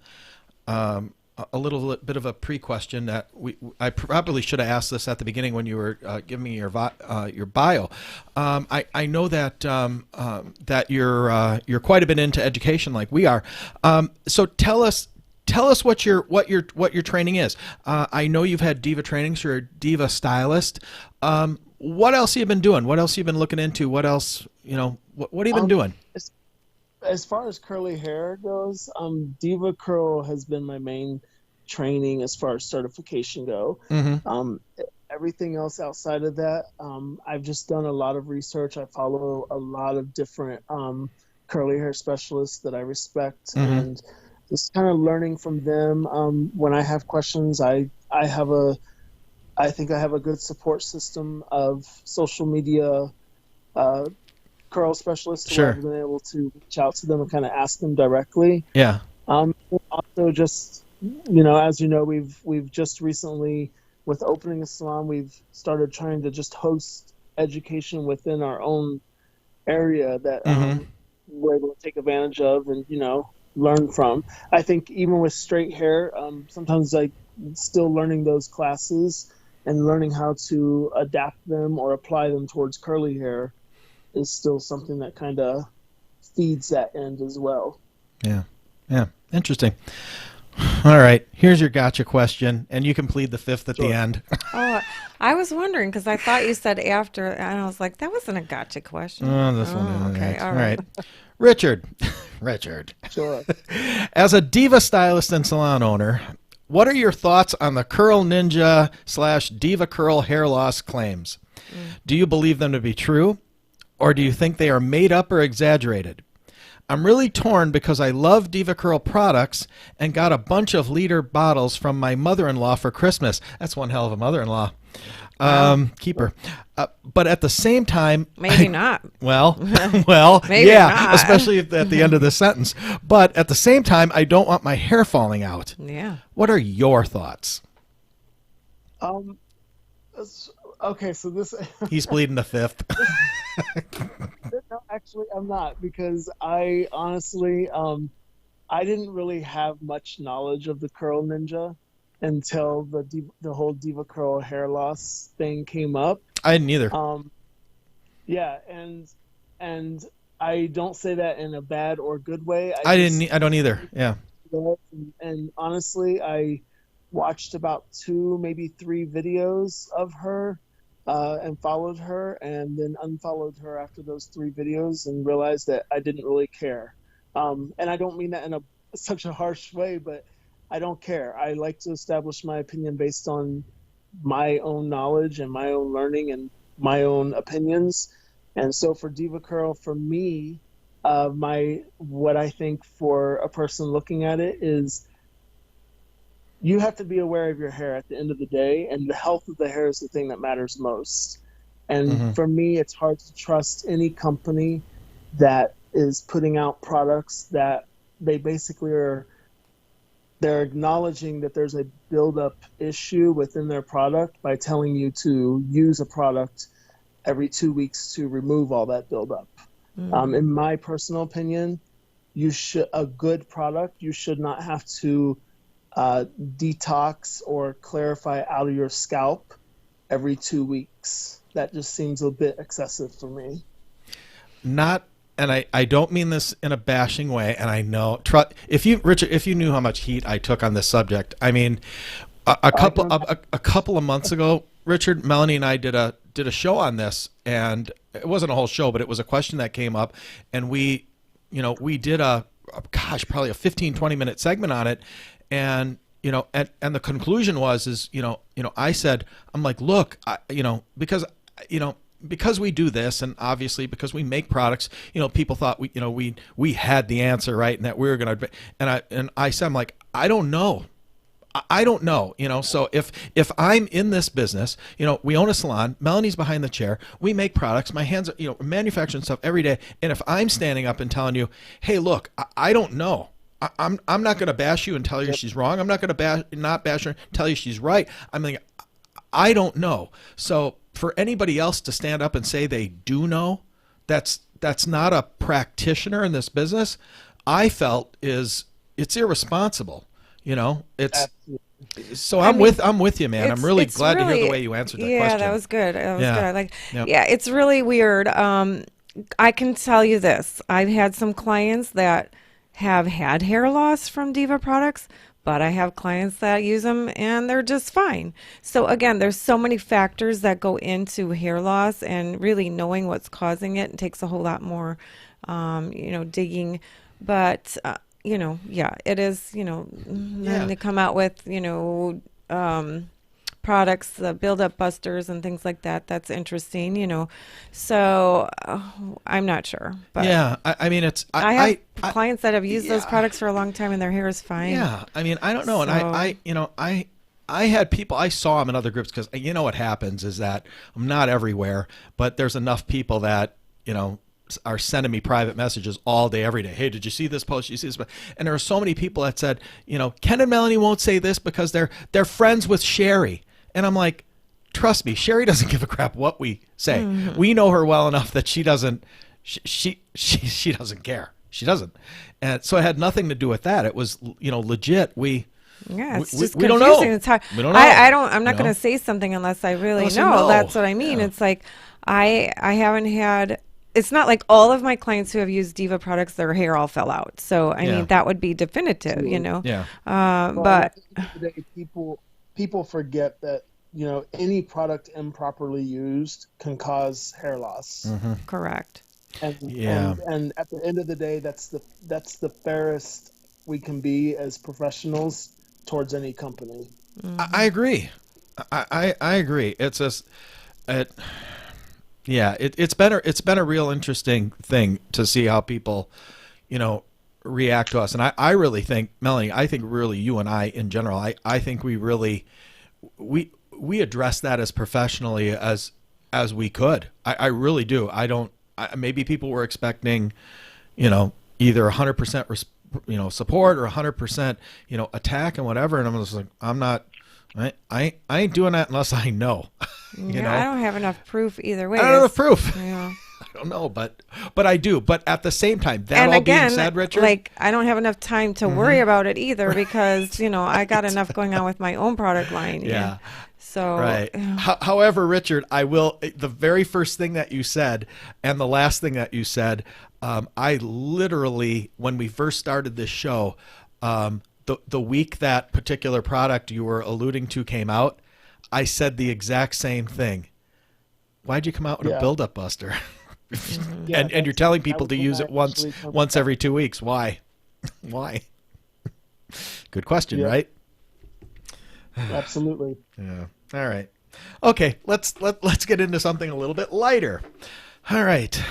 pre-question that I probably should have asked this at the beginning when you were giving me your bio. I know that that you're quite a bit into education, like we are. So tell us what your training is. I know you've had Diva trainings. You're a Diva stylist. What else have you been doing? What else have you been looking into? What else, what have you been doing? As far as curly hair goes, Diva Curl has been my main training as far as certification go. Mm-hmm. Everything else outside of that, I've just done a lot of research. I follow a lot of different curly hair specialists that I respect, mm-hmm. and just kind of learning from them. When I have questions, I think I have a good support system of social media curl specialists who Sure. I've been able to reach out to them and kind of ask them directly. Yeah. Also, just as you know, we've just recently, with opening a salon, we've started trying to just host education within our own area that mm-hmm. we're able to take advantage of and learn from. I think even with straight hair, sometimes still learning those classes and learning how to adapt them or apply them towards curly hair is still something that kind of feeds that end as well. Yeah. Interesting. All right. Here's your gotcha question, and you can plead the fifth at the end. Oh, I was wondering, because I thought you said after, and I was like, that wasn't a gotcha question. This one. Okay. All right. Richard. Sure. As a Diva stylist and salon owner, what are your thoughts on the Curl Ninja / Diva Curl hair loss claims? Do you believe them to be true? Or do you think they are made up or exaggerated? I'm really torn because I love Diva Curl products and got a bunch of liter bottles from my mother-in-law for Christmas. That's one hell of a mother-in-law. Keep her. But at the same time... Maybe not. Well, Maybe yeah, not. especially at the end of the sentence. But at the same time, I don't want my hair falling out. Yeah. What are your thoughts? Okay, so this... He's pleading the fifth. No, actually, I'm not, because I honestly, I didn't really have much knowledge of the Curl Ninja until the whole Diva Curl hair loss thing came up. I didn't either. Yeah, and I don't say that in a bad or good way. I don't either. Yeah. And honestly, I watched about 2, maybe 3 videos of her. And followed her, and then unfollowed her after those 3 videos, and realized that I didn't really care. And I don't mean that in such a harsh way, but I don't care. I like to establish my opinion based on my own knowledge and my own learning and my own opinions. And so for Diva Curl, for me, what I think for a person looking at it is you have to be aware of your hair at the end of the day, and the health of the hair is the thing that matters most. And for me, it's hard to trust any company that is putting out products that they basically they're acknowledging that there's a buildup issue within their product by telling you to use a product every 2 weeks to remove all that buildup. In my personal opinion, a good product, you should not have to detox or clarify out of your scalp every 2 weeks. That just seems a bit excessive for me. And I don't mean this in a bashing way, and I know, Richard, if you knew how much heat I took on this subject, I mean, a couple of months ago, Richard, Melanie and I did a show on this, and it wasn't a whole show, but it was a question that came up, and we did probably a 15-20 minute segment on it, and and the conclusion was I said, I'm like, look, because we do this, and obviously because we make products, people thought we had the answer, right, and that we were going to, and I said, I'm like, I don't know. So if I'm in this business, we own a salon, Melanie's behind the chair, we make products, my hands are, manufacturing stuff every day. And if I'm standing up and telling you, hey, look, I don't know. I'm not going to bash you and tell you she's wrong. I'm not going to not bash her and tell you she's right. I'm like, I don't know. So for anybody else to stand up and say they do know, that's not a practitioner in this business. I felt it's irresponsible. It's Absolutely. so I'm with you, man. I'm really glad to hear the way you answered that question. Yeah, that was good. Yeah, it's really weird. I can tell you this. I've had some clients that have had hair loss from Diva products, but I have clients that use them and they're just fine. So again, there's so many factors that go into hair loss, and really knowing what's causing it takes a whole lot more, digging. But it is, then they come out with, products, the build-up busters and things like that. That's interesting, So I'm not sure. But yeah, I mean, I have clients that have used those products for a long time and their hair is fine. Yeah, I mean, I don't know. And I had people, I saw them in other groups, because what happens is that I'm not everywhere, but there's enough people that, are sending me private messages all day, every day. Hey, did you see this post? Did you see this? And there are so many people that said, Ken and Melanie won't say this because they're friends with Sherry. And I'm like, trust me, Sherry doesn't give a crap what we say. Mm-hmm. We know her well enough that she doesn't care. She doesn't. And so it had nothing to do with that. It was, legit. It's just we don't confusing. know. It's hard. We don't know. I'm not going to say something unless I really know. That's what I mean. Yeah. It's like I haven't had. It's not like all of my clients who have used Diva products, their hair all fell out. So I mean, that would be definitive, Yeah. But people forget that any product improperly used can cause hair loss. Mm-hmm. Correct. And at the end of the day, that's the fairest we can be as professionals towards any company. Mm-hmm. I agree. I agree. It's it's been a real interesting thing to see how people, react to us. And I really think, Melanie, I think really you and I in general, I think we really, we address that as professionally as we could. I really do. Maybe people were expecting, either 100%, support or 100%, attack and whatever. And I'm just like, I ain't doing that unless I know. I don't have enough proof either way. I don't have enough proof. Yeah. I don't know, but I do. But at the same time, being said, Richard, I don't have enough time to worry about it either, because I got enough going on with my own product line. Yeah. So right. However, Richard, the very first thing that you said and the last thing that you said, I literally, when we first started this show, the week that particular product you were alluding to came out, I said the exact same thing. Why'd you come out with a build-up buster? Mm-hmm. and you're telling people to use it once every 2 weeks. Why? Why? Good question, Yeah. right? Absolutely. Yeah. All right. Okay. Let's get into something a little bit lighter. All right.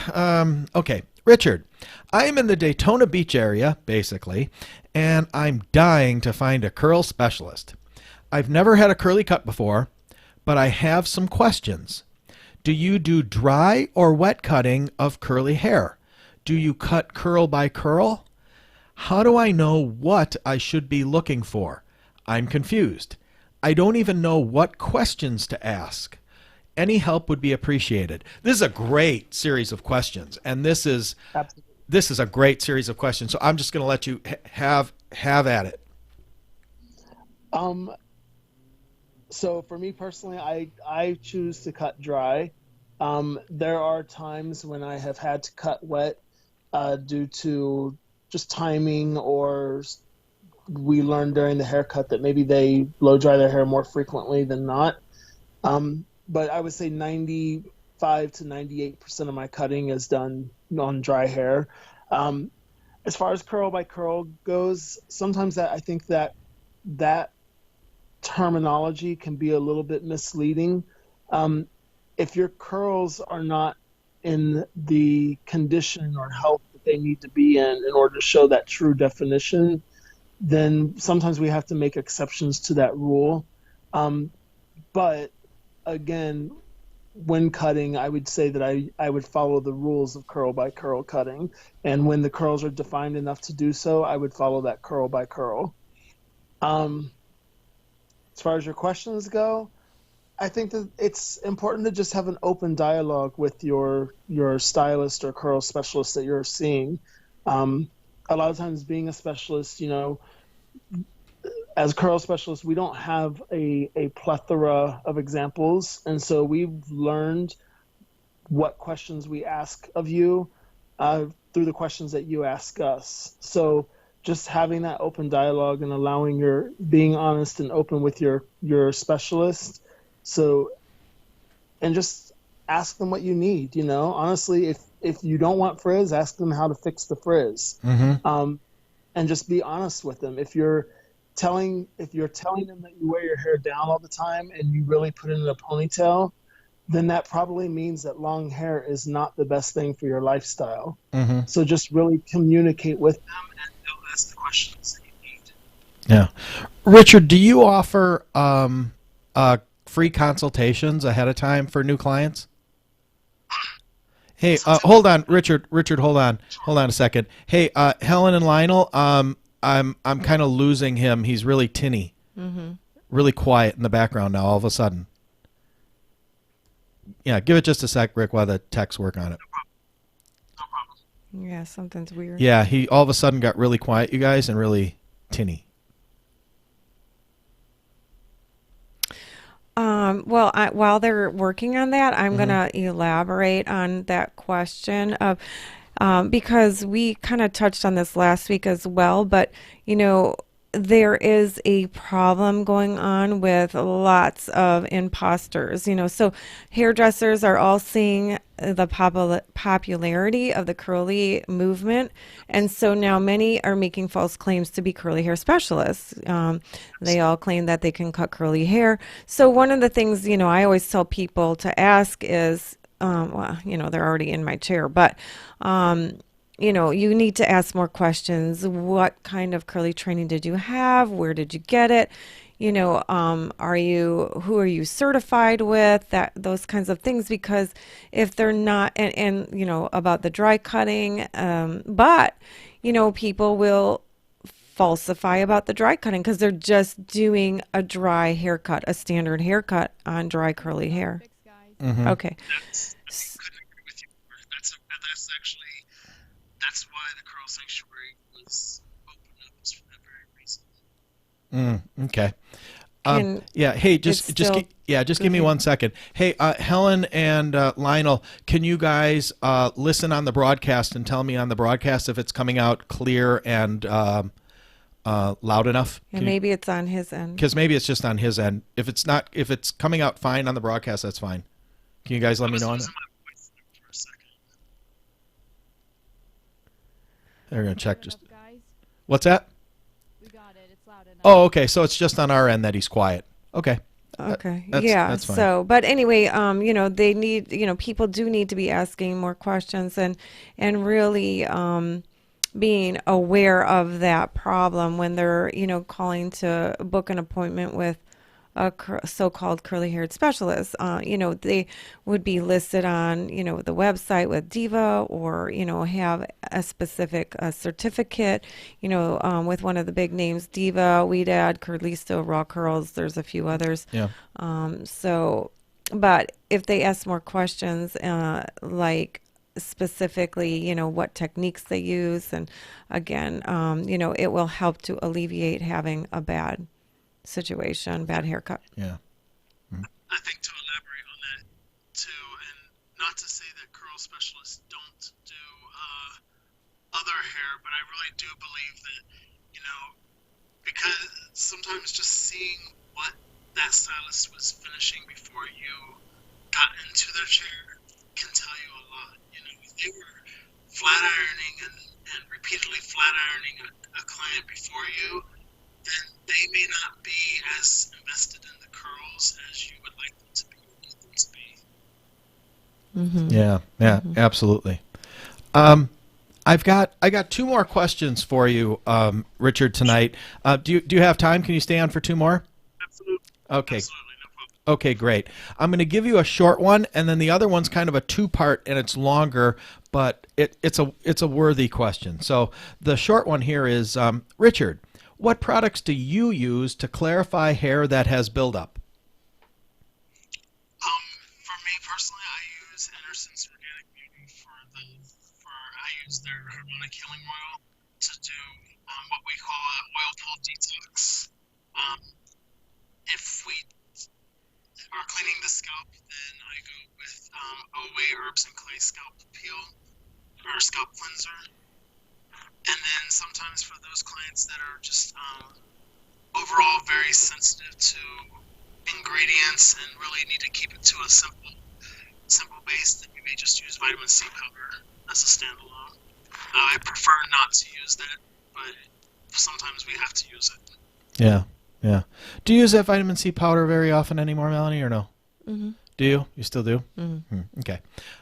Okay. Richard, I'm in the Daytona Beach area, basically, and I'm dying to find a curl specialist. I've never had a curly cut before, but I have some questions. Do you do dry or wet cutting of curly hair? Do you cut curl by curl? How do I know what I should be looking for? I'm confused. I don't even know what questions to ask. Any help would be appreciated. This is a great series of questions, and this is Absolutely. a great series of questions. So I'm just going to let you have at it. Um, so for me personally, I choose to cut dry. There are times when I have had to cut wet due to just timing, or we learned during the haircut that maybe they blow dry their hair more frequently than not. But I would say 95 to 98% of my cutting is done on dry hair. Um, as far as curl by curl goes, sometimes I think that terminology can be a little bit misleading. Um, if your curls are not in the condition or health that they need to be in order to show that true definition, then sometimes we have to make exceptions to that rule. But again, when cutting, I would say that I would follow the rules of curl by curl cutting. And when the curls are defined enough to do so, I would follow that curl by curl. Um, as far as your questions go, I think that it's important to just have an open dialogue with your stylist or curl specialist that you're seeing. Um, a lot of times, being a specialist, as curl specialists, we don't have a plethora of examples, and so we've learned what questions we ask of you through the questions that you ask us. So just having that open dialogue and allowing your being honest and open with your specialist. So, and just ask them what you need. Honestly, if you don't want frizz, ask them how to fix the frizz. And just be honest with them. If you're telling them that you wear your hair down all the time and you really put it in a ponytail, then that probably means that long hair is not the best thing for your lifestyle. So just really communicate with them, and they'll ask the questions that you need. Yeah. Richard, do you offer free consultations ahead of time for new clients? Hey, hold on, Richard, hold on a second. Hey, Helen and Lionel, I'm kind of losing him. He's really tinny, really quiet in the background now. All of a sudden, yeah. Give it just a sec, Rick, while the techs work on it. No problem. Yeah, something's weird. Yeah, he all of a sudden got really quiet, you guys, and really tinny. Well, while they're working on that, I'm going to elaborate on that question of, because we kind of touched on this last week as well, but there is a problem going on with lots of imposters, so hairdressers are all seeing the popularity of the curly movement, and so now many are making false claims to be curly hair specialists. They all claim that they can cut curly hair. So one of the things, I always tell people to ask is, well, they're already in my chair, but you need to ask more questions. What kind of curly training did you have? Where did you get it? Who are you certified with? Those kinds of things, because if they're not, and about the dry cutting, but people will falsify about the dry cutting because they're just doing a dry haircut, a standard haircut on dry curly hair. Fix, guys. Okay. I couldn't agree with you more. That's actually that's why the Curl Sanctuary was opened up, was for that very reason. Okay. Can Yeah. Hey, it's still just give me 1 second. Hey, Helen and Lionel, can you guys listen on the broadcast and tell me on the broadcast if it's coming out clear and loud enough? And maybe it's on his end. Because maybe it's just on his end. If it's coming out fine on the broadcast, that's fine. Can you guys let me know on that? For a second. They're gonna check. Clear Just enough, guys. what's that? We got it. loud enough. Oh, okay. So it's just on our end that he's quiet. Okay. Okay. That's fine. So, but anyway, they need, people do need to be asking more questions and really being aware of that problem when they're, calling to book an appointment with a so-called curly-haired specialist. They would be listed on, the website with Diva, or, have a specific certificate, with one of the big names, Diva, Weedad, Curlisto, Raw Curls. There's a few others. Yeah. But if they ask more questions, like specifically, what techniques they use, and again, it will help to alleviate having a bad situation, bad haircut. Yeah. I think to elaborate on that too, and not to say that curl specialists don't do other hair, but I really do believe that, because sometimes just seeing what that stylist was finishing before you got into their chair can tell you a lot. If they were flat ironing and repeatedly flat ironing a client before you, then they may not be as invested in the curls as you would like them to be or need them to be. Yeah, absolutely. I got two more questions for you, Richard, tonight. Do you have time? Can you stay on for two more? Absolutely. Okay. Absolutely, no problem. Okay, great. I'm going to give you a short one, and then the other one's kind of a two-part, and it's longer, but it's a worthy question. So the short one here is, Richard, what products do you use to clarify hair that has buildup? For me personally, I use Anderson's Organic Beauty I use their harmonic healing oil to do what we call an oil pull detox. If we are cleaning the scalp, then I go with Oway Herbs and Clay Scalp Peel or Scalp Cleanser. And then sometimes for those clients that are just overall very sensitive to ingredients and really need to keep it to a simple base, then we may just use vitamin C powder as a standalone. I prefer not to use that, but sometimes we have to use it. Yeah. Do you use that vitamin C powder very often anymore, Melanie, or no? Mm-hmm. Do you? You still do? Mm-hmm.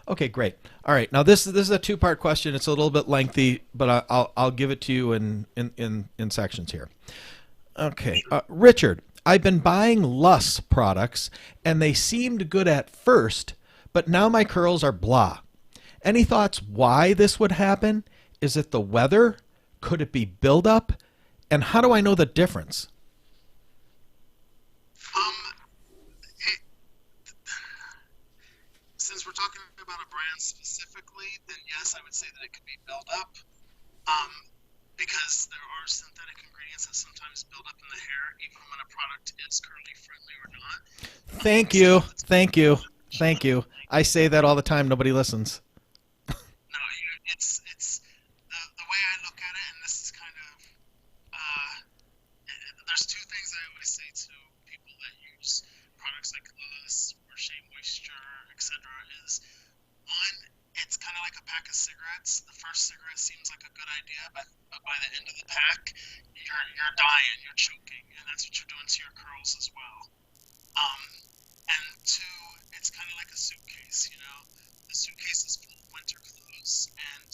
Okay, great. All right. Now this is a two-part question. It's a little bit lengthy, but I'll give it to you in sections here. Okay, Richard, I've been buying Luss products, and they seemed good at first, but now my curls are blah. Any thoughts why this would happen? Is it the weather? Could it be buildup? And how do I know the difference? Since we're talking about a brand specifically, then yes, I would say that it could be buildup. Because there are synthetic ingredients that sometimes build up in the hair, even when a product is curly friendly or not. Thank you. I say that all the time. Nobody listens. No, it's the way I look at it, and this is kind of there's two things I always say to people that use products like Colorist or Shea Moisture, etc. Is one, it's kind of like a pack of cigarettes. The first cigarette seems like a good idea, but by the end of the pack, you're dying, you're choking, and that's what you're doing to your curls as well. And two, it's kind of like a suitcase. The suitcase is full of winter clothes, and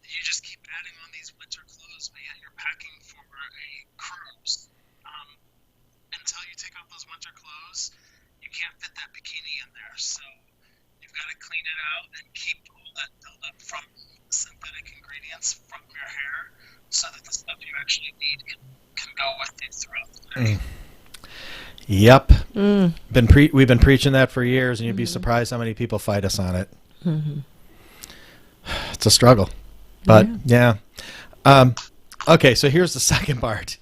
you just keep adding on these winter clothes, but yet you're packing for a cruise. Until you take off those winter clothes, you can't fit that bikini in there, so you've got to clean it out and keep all that buildup from synthetic ingredients from your hair so that the stuff you actually need can go with you throughout the day. Yep. We've been preaching that for years, and you'd be surprised how many people fight us on it. It's a struggle, but yeah. Okay, so here's the second part,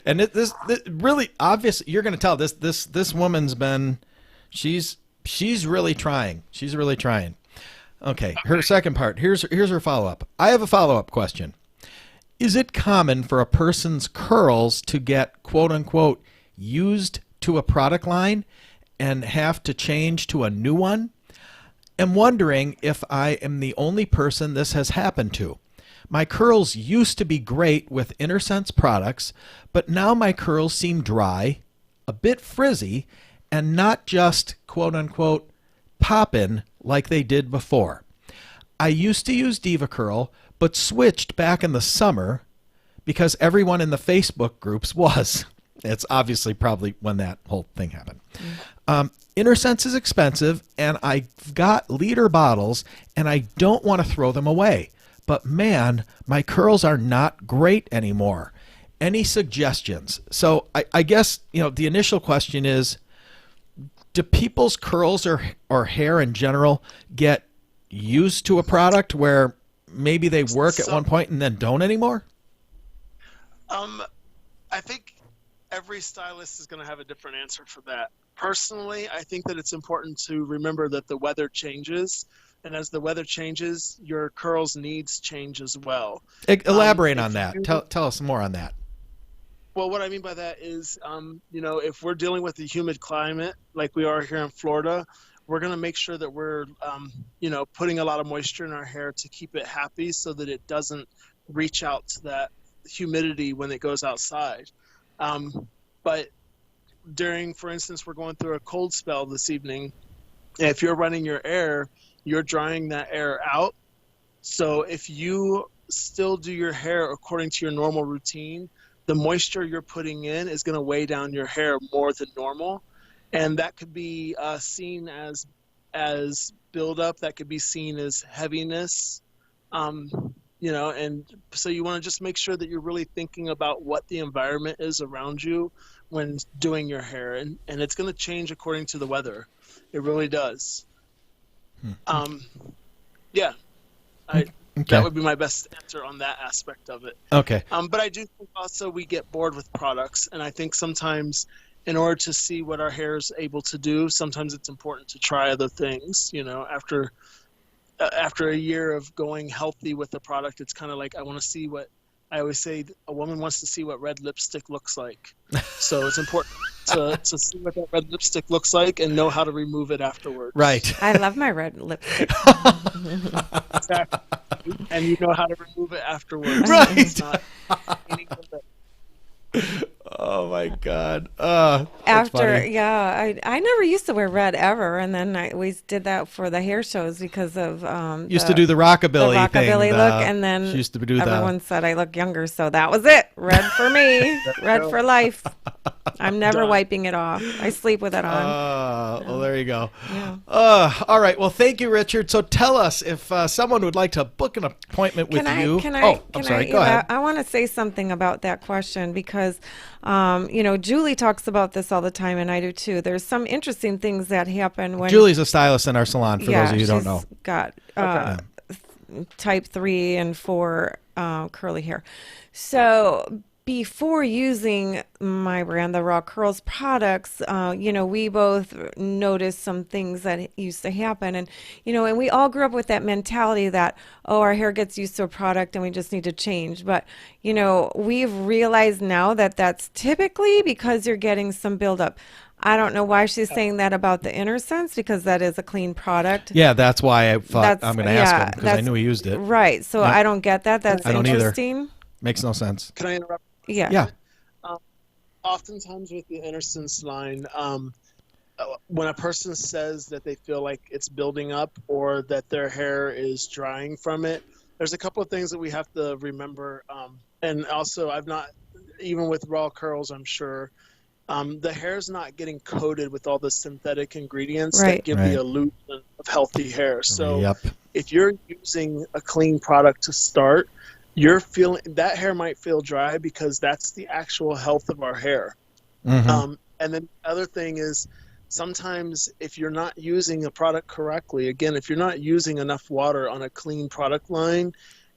and this really obvious. You're going to tell this woman's been, she's really trying. She's really trying. Okay, her second part. Here's her follow-up. I have a follow-up question. Is it common for a person's curls to get quote unquote used to a product line and have to change to a new one? I'm wondering if I am the only person this has happened to. My curls used to be great with InnerSense products, but now my curls seem dry, a bit frizzy, and not just quote-unquote poppin' like they did before. I used to use Diva Curl, but switched back in the summer because everyone in the Facebook groups was. It's obviously probably when that whole thing happened. InnerSense is expensive, and I've got liter bottles, and I don't want to throw them away. But man, my curls are not great anymore. Any suggestions? So I guess, the initial question is, do people's curls or hair in general get used to a product where maybe they work at one point and then don't anymore? I think every stylist is going to have a different answer for that. Personally, I think that it's important to remember that the weather changes, and as the weather changes, your curls needs change as well. Elaborate on that. Tell us more on that. Well, what I mean by that is, if we're dealing with a humid climate like we are here in Florida, we're going to make sure that we're, putting a lot of moisture in our hair to keep it happy so that it doesn't reach out to that humidity when it goes outside. But for instance, we're going through a cold spell this evening. If you're running your air, you're drying that air out. So if you still do your hair according to your normal routine, the moisture you're putting in is going to weigh down your hair more than normal. And that could be seen as buildup. That could be seen as heaviness. And so you want to just make sure that you're really thinking about what the environment is around you when doing your hair. And it's going to change according to the weather. It really does. That would be my best answer on that aspect of it. Okay. But I do think also we get bored with products, and I think sometimes in order to see what our hair is able to do, sometimes it's important to try other things. After a year of going healthy with the product, it's kind of like I want to see what I always say. A woman wants to see what red lipstick looks like, so it's important to see what that red lipstick looks like and know how to remove it afterwards. Right. I love my red lipstick. Exactly. And you know how to remove it afterwards. Right. It's not Oh my God. I never used to wear red ever, and then I always did that for the hair shows because of used to do the rockabilly thing. Look, and then used to do everyone said I look younger, so that was it. Red for me, red for life. I'm never wiping it off. I sleep with it on. Well, there you go. Yeah. All right. Well, thank you, Richard. So tell us if someone would like to book an appointment with you. I'm sorry. Go ahead. I want to say something about that question because, Julie talks about this all the time, and I do too. There's some interesting things that happen when Julie's a stylist in our salon. For those of you who don't know, got type 3 and 4 curly hair. So before using my brand, the Raw Curls products, we both noticed some things that used to happen. And, and we all grew up with that mentality that, our hair gets used to a product and we just need to change. But, we've realized now that that's typically because you're getting some buildup. I don't know why she's saying that about the InnerSense because that is a clean product. Yeah, that's why I thought I'm going to ask him because I knew he used it. Right. So I don't get that. That's interesting. Either. Makes no sense. Can I interrupt? Yeah. Oftentimes with the InnerSense line, when a person says that they feel like it's building up or that their hair is drying from it, there's a couple of things that we have to remember. And also, even with Raw Curls, I'm sure, the hair's not getting coated with all the synthetic ingredients that give the illusion of healthy hair. So if you're using a clean product to start, you're feeling that hair might feel dry because that's the actual health of our hair. And then the other thing is sometimes if you're not using a product correctly, again, if you're not using enough water on a clean product line,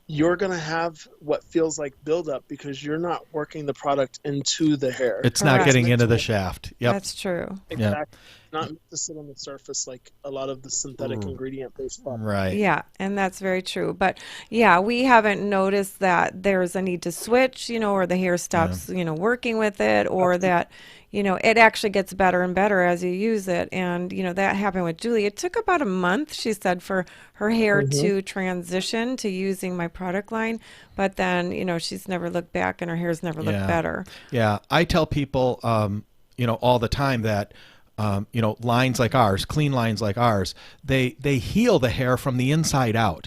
you're going to have what feels like buildup because you're not working the product into the hair. It's not getting into the shaft. Yep. That's true. Exactly. not meant to sit on the surface like a lot of the synthetic ingredient-based products. Right. Yeah, and that's very true. But yeah, we haven't noticed that there's a need to switch, or the hair stops, working with it, or that, it actually gets better and better as you use it. And, that happened with Julie. It took about a month, she said, for her hair to transition to using my product line. But then, she's never looked back and her hair's never looked better. Yeah. I tell people, all the time that, lines like ours, clean lines like ours, they heal the hair from the inside out.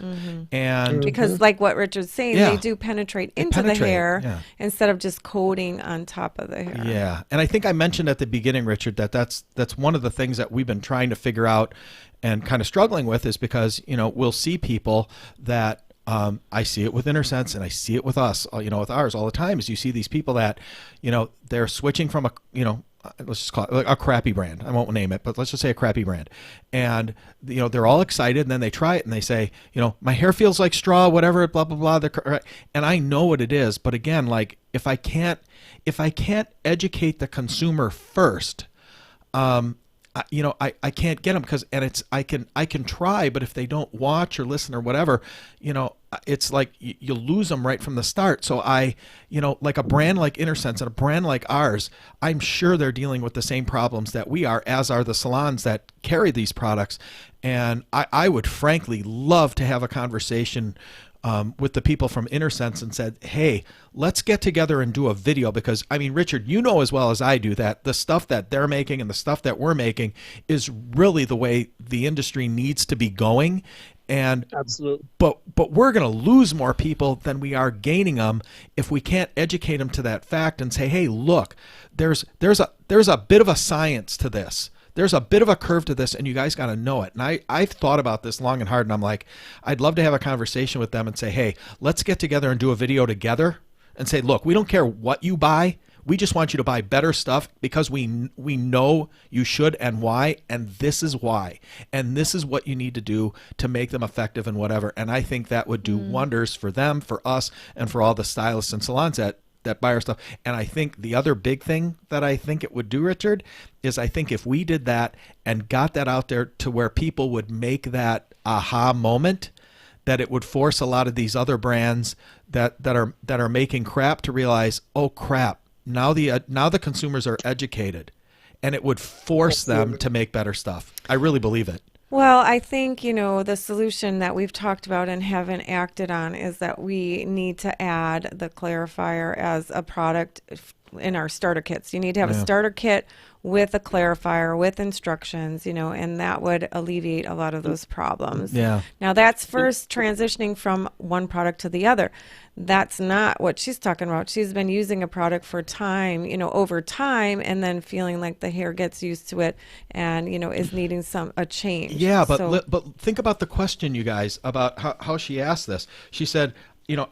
And Because like what Richard's saying, Yeah. they do penetrate into the hair instead of just coating on top of the hair. yeah. And I think I mentioned at the beginning, Richard, that's one of the things that we've been trying to figure out and kind of struggling with is because, we'll see people that I see it with InnerSense and I see it with us, with ours all the time is you see these people that, they're switching from let's just call it a crappy brand. I won't name it, but let's just say a crappy brand. And, they're all excited and then they try it and they say, my hair feels like straw, whatever, blah, blah, blah. And I know what it is. But again, like if I can't educate the consumer first, I can't get them I can try, but if they don't watch or listen or whatever, it's like you lose them right from the start. So like a brand like InnerSense and a brand like ours, I'm sure they're dealing with the same problems that we are, as are the salons that carry these products. And I would frankly love to have a conversation with the people from InnerSense and said, hey, let's get together and do a video because, Richard, you know as well as I do that the stuff that they're making and the stuff that we're making is really the way the industry needs to be going. And absolutely, but we're going to lose more people than we are gaining them if we can't educate them to that fact and say, hey, look, there's a bit of a science to this. There's a bit of a curve to this, and you guys got to know it. And I've thought about this long and hard, and I'm like, I'd love to have a conversation with them and say, hey, let's get together and do a video together and say, look, we don't care what you buy. We just want you to buy better stuff because we know you should and why, and this is why. And this is what you need to do to make them effective and whatever. And I think that would do wonders for them, for us, and for all the stylists and salons that buy our stuff. And I think the other big thing that I think it would do, Richard, is I think if we did that and got that out there to where people would make that aha moment, that it would force a lot of these other brands that are making crap to realize, oh crap, now the consumers are educated, and it would force them to make better stuff. I really believe it. Well, I think, the solution that we've talked about and haven't acted on is that we need to add the clarifier as a product in our starter kits. You need to have a starter kit with a clarifier, with instructions, and that would alleviate a lot of those problems. Yeah. Now, that's first transitioning from one product to the other. That's not what she's talking about. She's been using a product for time, over time, and then feeling like the hair gets used to it and, is needing a change. Yeah, but think about the question, you guys, about how she asked this. She said,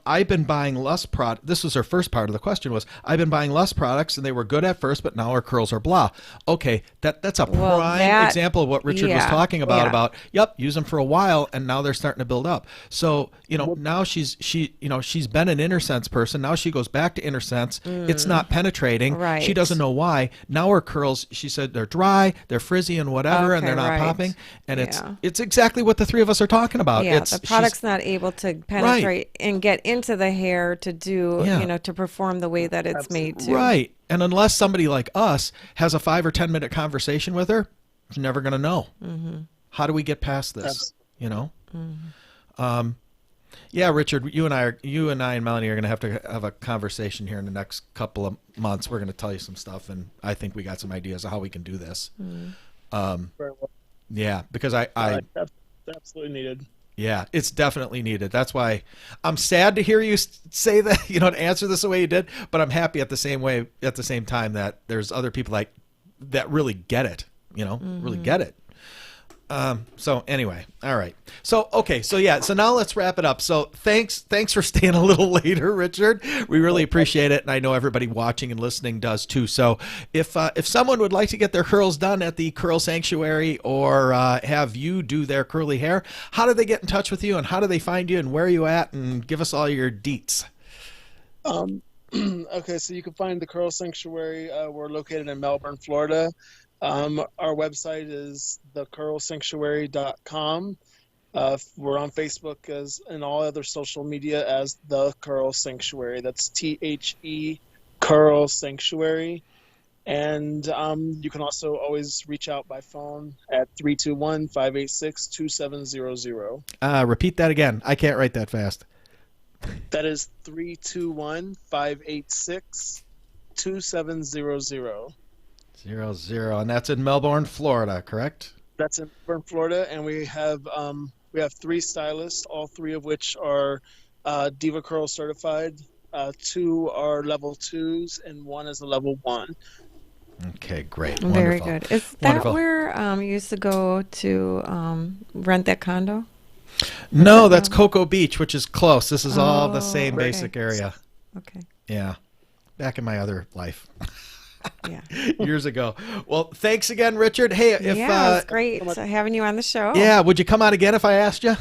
I've been buying less product. This was her first part of the question was, I've been buying less products and they were good at first, but now our curls are blah. Okay, that's a prime example of what Richard was talking about, use them for a while and now they're starting to build up. So, now she's been an InnerSense person. Now she goes back to InnerSense. It's not penetrating. Right. She doesn't know why. Now her curls, she said they're dry, they're frizzy and whatever, and they're not popping. And it's exactly what the three of us are talking about. Yeah, the product's not able to penetrate and get into the hair to do, to perform the way that it's made to. Right. And unless somebody like us has a 5 or 10 minute conversation with her, she's never going to know. How do we get past this? Yeah, Richard, you and I and Melanie are going to have a conversation here in the next couple of months. We're going to tell you some stuff, and I think we got some ideas of how we can do this. Very well. Yeah, because that's absolutely needed. Yeah, it's definitely needed. That's why I'm sad to hear you say that, to answer this the way you did, but I'm happy at the same time that there's other people that really get it, really get it. So anyway, all right. So, okay. So now let's wrap it up. So thanks for staying a little later, Richard. We really appreciate it. And I know everybody watching and listening does too. So if someone would like to get their curls done at the Curl Sanctuary or, have you do their curly hair, how do they get in touch with you and how do they find you and where are you at and give us all your deets? Okay. So you can find the Curl Sanctuary. We're located in Melbourne, Florida. Our website is thecurlsanctuary.com. We're on Facebook and all other social media as The Curl Sanctuary. That's THE Curl Sanctuary. And you can also always reach out by phone at 321-586-2700. Repeat that again. I can't write that fast. That is 321-586-2700. 00. And that's in Melbourne, Florida, correct? That's in Florida, and we have 3 stylists, all 3 of which are Diva Curl certified. 2 are level 2s, and 1 is a level 1. Okay, great. Very Wonderful. good. Is that where you used to go to rent that condo? No, that's Cocoa Beach, which is close. This is all the same basic area. Okay. Yeah. Back in my other life. Yeah. Years ago. Well, thanks again, Richard. Hey, if it was great having you on the show. Yeah, would you come on again if I asked you?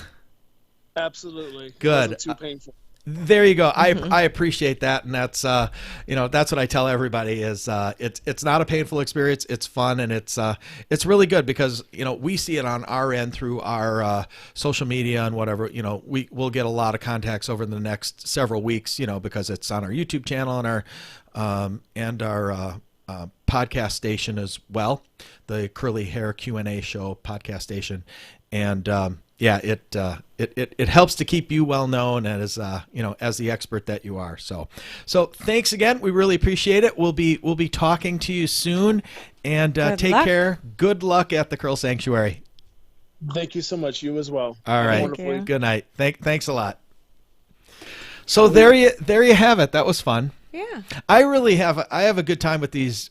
Absolutely. Good. It wasn't too painful. There you go. I appreciate that, and that's that's what I tell everybody is it's not a painful experience. It's fun, and it's really good because we see it on our end through our social media and whatever. We'll get a lot of contacts over the next several weeks. Because it's on our YouTube channel and our podcast station as well, the Curly Hair Q&A show podcast station, and it helps to keep you well known as as the expert that you are. So thanks again. We really appreciate it. We'll be talking to you soon, and take care. Good luck at the Curl Sanctuary. Thank you so much. You as well. All right. Good night. Thanks a lot. So there you have it. That was fun. Yeah. I have a good time with these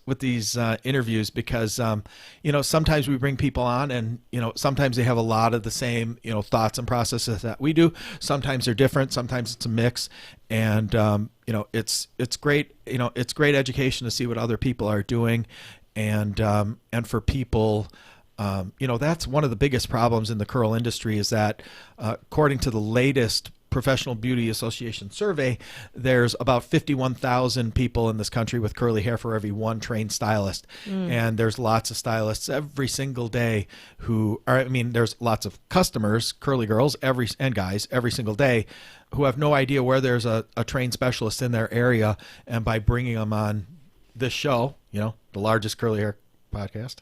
interviews because sometimes we bring people on and sometimes they have a lot of the same thoughts and processes that we do. Sometimes they're different. Sometimes it's a mix, and it's great. It's great education to see what other people are doing, and for people. That's one of the biggest problems in the curl industry is that according to the latest Professional Beauty Association survey, there's about 51,000 people in this country with curly hair for every one trained stylist. And there's lots of stylists every single day there's lots of customers, curly girls and guys every single day who have no idea where there's a trained specialist in their area. And by bringing them on this show, the largest curly hair podcast,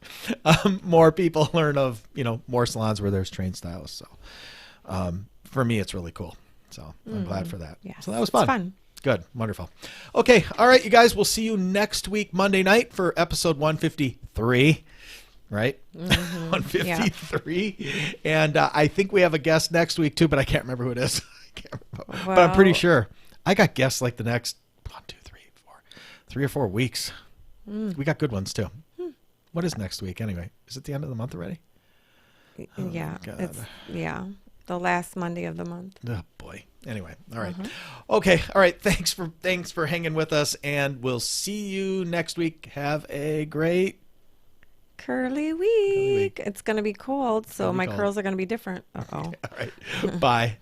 more people learn of, more salons where there's trained stylists. So for me, it's really cool. So I'm glad for that. Yes, so that was fun. It's fun. Good. Wonderful. Okay. All right, you guys, we'll see you next week, Monday night for episode 153, right? 153. Yeah. And I think we have a guest next week too, but I can't remember who it is. But I'm pretty sure I got guests like the next 3 or 4 weeks. We got good ones too. What is next week anyway? Is it the end of the month already? Yeah. It's the last Monday of the month. Oh boy. Anyway, all right. Okay. All right. Thanks for hanging with us, and we'll see you next week. Have a great curly week. It's going to be cold, so my curls are going to be different. Uh-oh. Okay, all right. Bye.